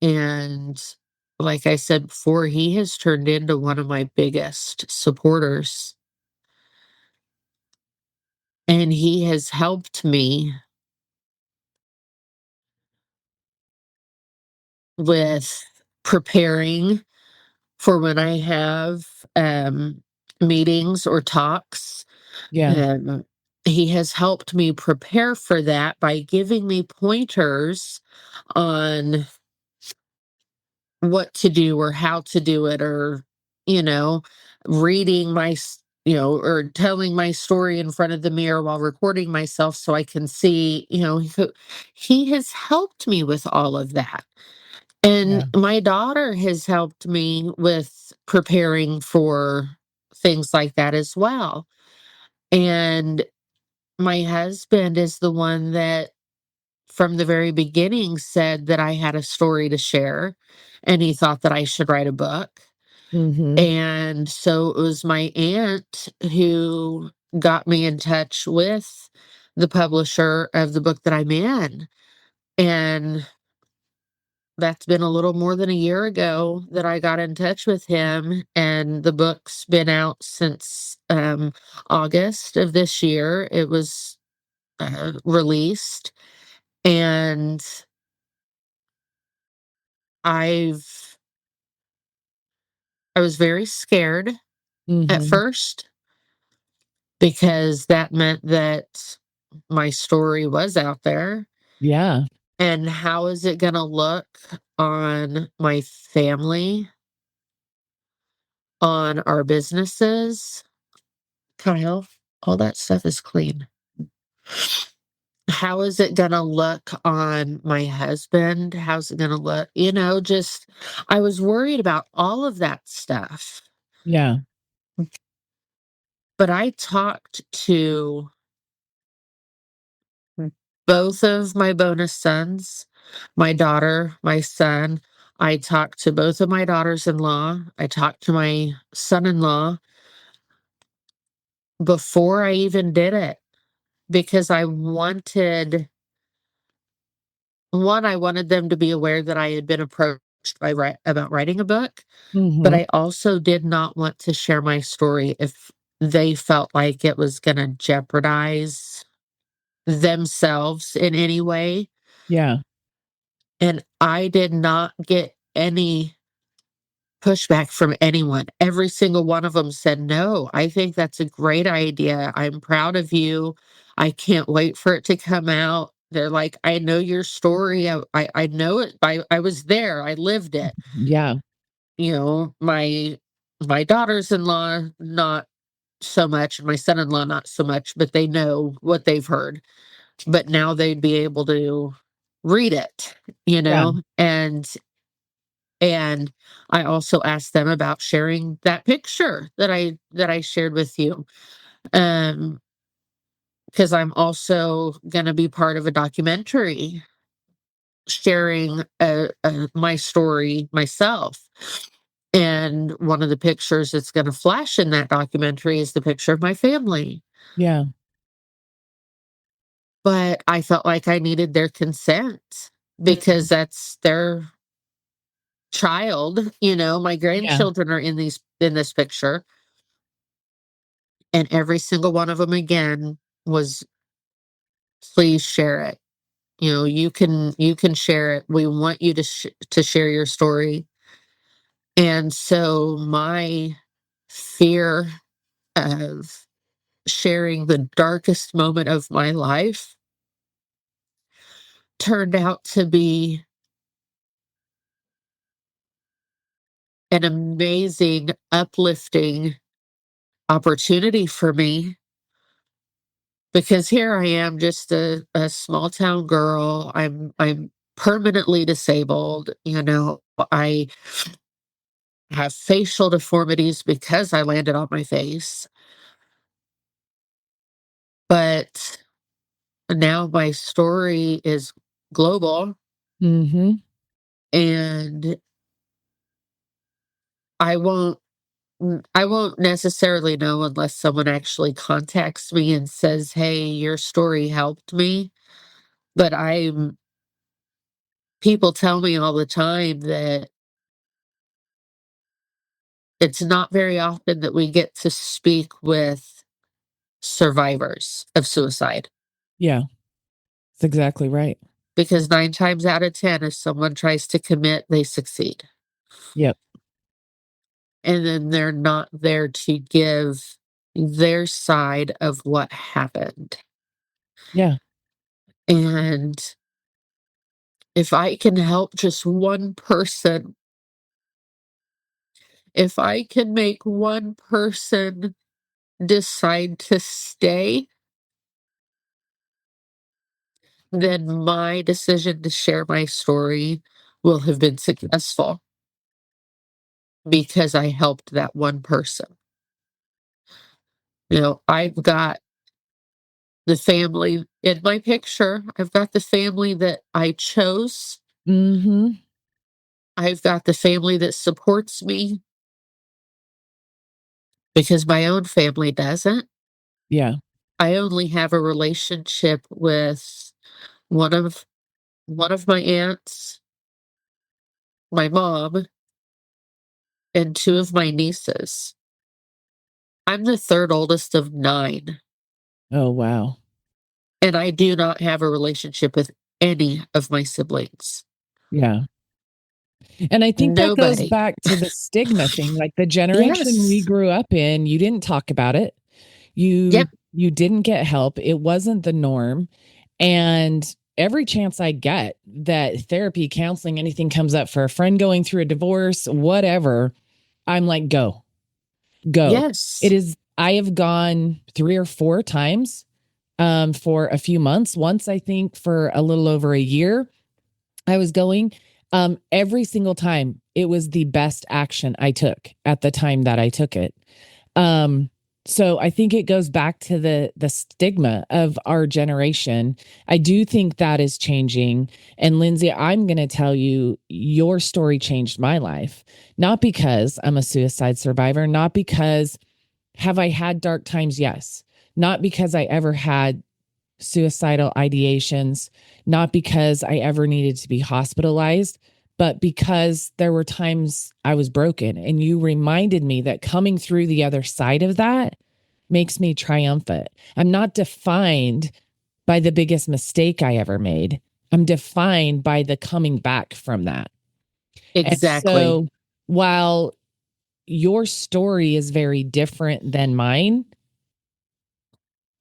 And like I said before, he has turned into one of my biggest supporters. And he has helped me with preparing for when I have meetings or talks.
Yeah.
Um, he has helped me prepare for that by giving me pointers on what to do or how to do it, or you know reading or telling my story in front of the mirror while recording myself so I can see. He has helped me with all of that.
Yeah.
And my daughter has helped me with preparing for things like that as well. And my husband is the one that from the very beginning said that I had a story to share and he thought that I should write a book.
Mm-hmm.
And so it was my aunt who got me in touch with the publisher of the book that I'm in. And that's been a little more than a year ago that I got in touch with him. And the book's been out since August of this year. It was released. And I've I was very scared at
Mm-hmm.
first because that meant that my story was out there.
Yeah.
And how is it going to look on my family, on our businesses? Kyle, all that stuff is clean. How is it going to look on my husband? How's it going to look? Just I was worried about all of that stuff.
Yeah.
But I talked to both of my bonus sons, my daughter, my son. I talked to both of my daughters-in-law. I talked to my son-in-law before I even did it because I wanted them to be aware that I had been approached about writing a book, but
Mm-hmm.
I also did not want to share my story if they felt like it was going to jeopardize themselves in any way.
Yeah.
And I did not get any pushback from anyone. Every single one of them said, "No, I think that's a great idea. I'm proud of you. I can't wait for it to come out." They're like, "I know your story. I know it. I was there. I lived it."
Yeah.
You know, my daughters-in-law, not so much, and my son-in-law, not so much, but they know what they've heard. But now they'd be able to read it, you
Yeah.
know? And I also asked them about sharing that picture that I shared with you. Um, because I'm also gonna be part of a documentary sharing, my story myself. And one of the pictures that's gonna flash in that documentary is the picture of my family.
Yeah.
But I felt like I needed their consent
Mhm.
because that's their child, you know, my
Yeah.
grandchildren are in this picture, and every single one of them again was, "Please share it. You know, you can share it. We want you to share your story." And so my fear of sharing the darkest moment of my life turned out to be an amazing, uplifting opportunity for me because here I am, just a small town girl. I'm permanently disabled. You know, I have facial deformities because I landed on my face. But now my story is global,
Mhm.
and I won't I won't necessarily know unless someone actually contacts me and says, "Hey, your story helped me." But I'm people tell me all the time that it's not very often that we get to speak with survivors of suicide
Yeah. That's exactly right.
because 9 times out of 10, if someone tries to commit, they succeed.
Yep.
And then they're not there to give their side of what happened.
Yeah.
And if I can help just one person, if I can make one person decide to stay, then my decision to share my story will have been successful because I helped that one person. You know, I've got the family in my picture. I've got the family that I chose.
Mhm.
I've got the family that supports me because my own family doesn't.
Yeah.
I only have a relationship with one of one of my aunts, my mom, and two of my nieces. I'm the third oldest of 9,
Oh, wow.
and I do not have a relationship with any of my siblings.
Yeah. And I think that goes
Nobody.
back to the stigma thing, like the generation we
Yes.
grew up in, you didn't talk about it. You
Yep.
you didn't get help. It wasn't the norm. And every chance I get that therapy, counseling, anything comes up for a friend going through a divorce, whatever, I'm like, go, go. It
Yes.
is, I have gone 3 or 4 times for a few months. Once, I think, for a little over a year, I was going. Every single time, it was the best action I took at the time that I took it. Um, So I think it goes back to the stigma of our generation. I do think that is changing. And Lindsay, I'm going to tell you, your story changed my life. Not because I'm a suicide survivor, not because have I had dark times? Yes. Not because I ever had suicidal ideations, not because I ever needed to be hospitalized, but because there were times I was broken. And you reminded me that coming through the other side of that makes me triumphant. I'm not defined by the biggest mistake I ever made. I'm defined by the coming back from that. And
Exactly.
so while your story is very different than mine,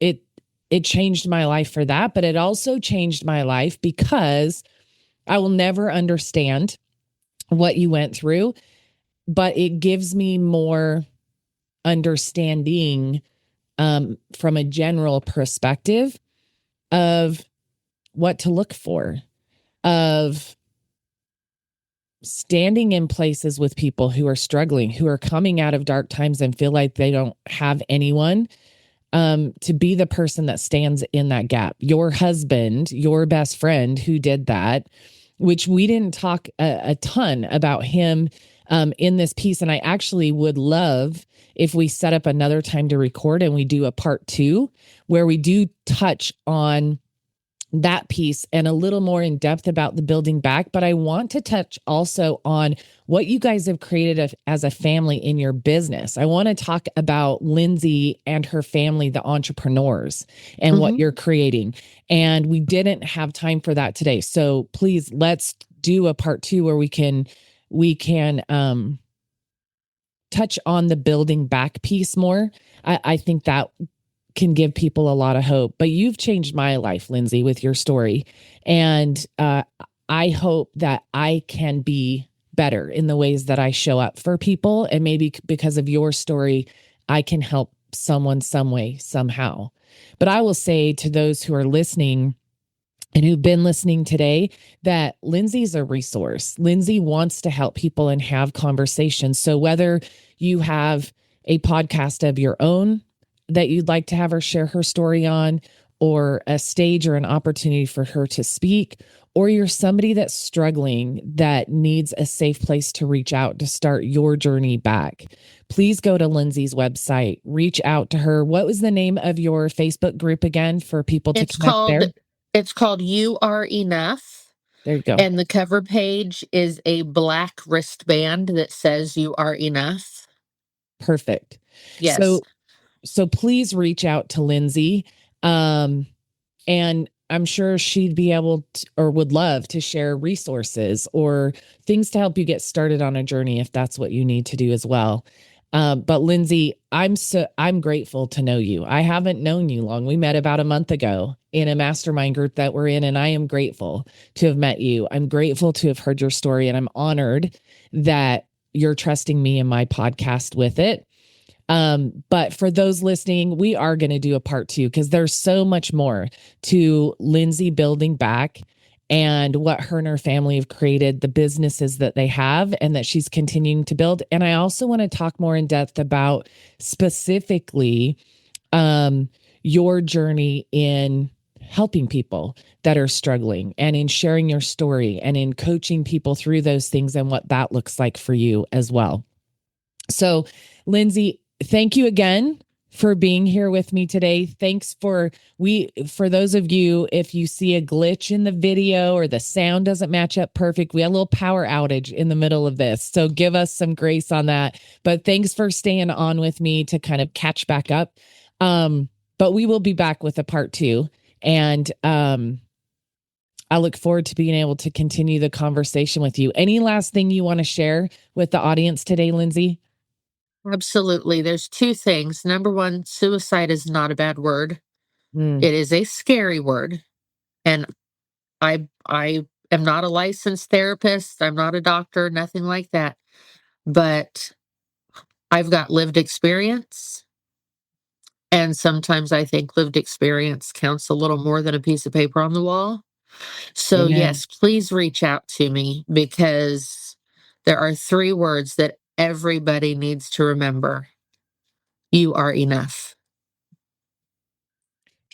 it it changed my life for that, but it also changed my life because I will never understand what you went through, but it gives me more understanding from a general perspective of what to look for, of standing in places with people who are struggling, who are coming out of dark times and feel like they don't have anyone, to be the person that stands in that gap. Your husband, your best friend who did that, which we didn't talk a ton about him in this piece. And I actually would love if we set up another time to record and we do a part two where we do touch on that piece and a little more in depth about the building back. But I want to touch also on what you guys have created as a family in your business. I want to talk about Lindsay and her family, the entrepreneurs, and what
Hmm.
you're creating. And we didn't have time for that today. So please let's do a part two where we can touch on the building back piece more. I think that can give people a lot of hope. But you've changed my life, Lindsay, with your story. And I hope that I can be better in the ways that I show up for people. And maybe because of your story, I can help someone some way, somehow. But I will say to those who are listening, and who've been listening today, that Lindsay's a resource. Lindsay wants to help people and have conversations. So whether you have a podcast of your own that you'd like to have her share her story on, or a stage or an opportunity for her to speak, or you're somebody that's struggling that needs a safe place to reach out to start your journey back, please go to Lindsay's website, reach out to her. What was the name of your Facebook group again for people to
It's
connect
called
there?
it's called You Are Enough.
There you go.
And the cover page is a black wristband that says you are enough.
Perfect.
Yes,
So please reach out to Lindsay. Um, and I'm sure she'd be able to, or would love to share resources or things to help you get started on a journey if that's what you need to do as well. But Lindsay, I'm grateful to know you. I haven't known you long. We met about a month ago in a mastermind group that we're in, and I am grateful to have met you. I'm grateful to have heard your story, and I'm honored that you're trusting me in my podcast with it. But for those listening, we are going to do a part two because there's so much more to Lindsay building back and what her and her family have created, the businesses that they have and that she's continuing to build. And I also want to talk more in depth about specifically um, your journey in helping people that are struggling and in sharing your story and in coaching people through those things and what that looks like for you as well. So, Lindsay, thank you again for being here with me today. Thanks for those of you, if you see a glitch in the video or the sound doesn't match up perfect, we had a little power outage in the middle of this. So give us some grace on that. But thanks for staying on with me to kind of catch back up. But we will be back with a part two. And I look forward to being able to continue the conversation with you. Any last thing you want to share with the audience today, Lindsay?
absolutely. There's two things. Number one, suicide is not a bad word.
Mm,
It is a scary word. And I am not a licensed therapist. I'm not a doctor, nothing like that. But I've got lived experience. And sometimes I think lived experience counts a little more than a piece of paper on the wall. So,
amen.
yes, please reach out to me because there are three words that everybody needs to remember. you are enough.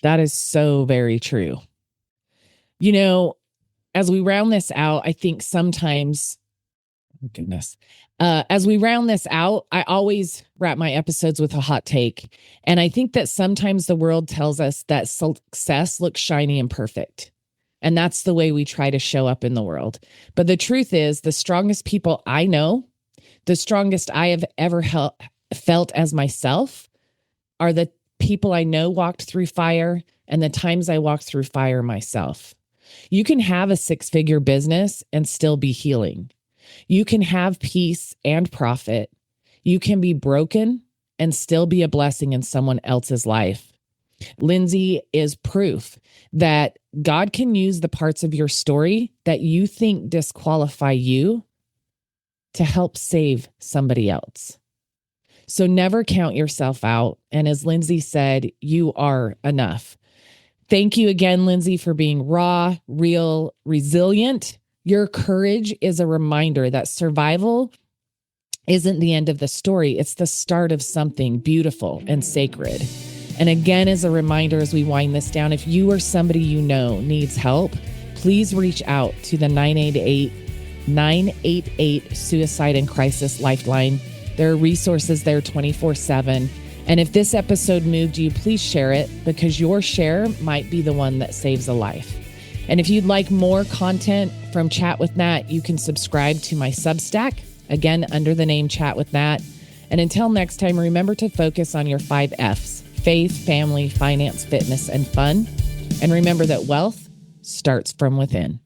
That is so very true. You know, as we round this out, I think sometimes, oh goodness, as we round this out, I always wrap my episodes with a hot take. And I think that sometimes the world tells us that success looks shiny and perfect. And that's the way we try to show up in the world. But the truth is, the strongest people I know, the strongest I have ever felt as myself, are the people I know walked through fire and the times I walked through fire myself. You can have a 6-figure business and still be healing. You can have peace and profit. You can be broken and still be a blessing in someone else's life. Lindsay is proof that God can use the parts of your story that you think disqualify you to help save somebody else. So never count yourself out. And as Lindsay said, you are enough. Thank you again, Lindsay, for being raw, real, resilient. Your courage is a reminder that survival isn't the end of the story. It's the start of something beautiful and sacred. And again, as a reminder, as we wind this down, if you or somebody you know needs help, please reach out to the 988 Suicide and Crisis Lifeline. There are resources there 24/7. And if this episode moved you, please share it, because your share might be the one that saves a life. And if you'd like more content from Chat with Nat, you can subscribe to my Substack, again, under the name Chat with Nat. And until next time, remember to focus on your 5 F's: faith, family, finance, fitness, and fun. And remember that wealth starts from within.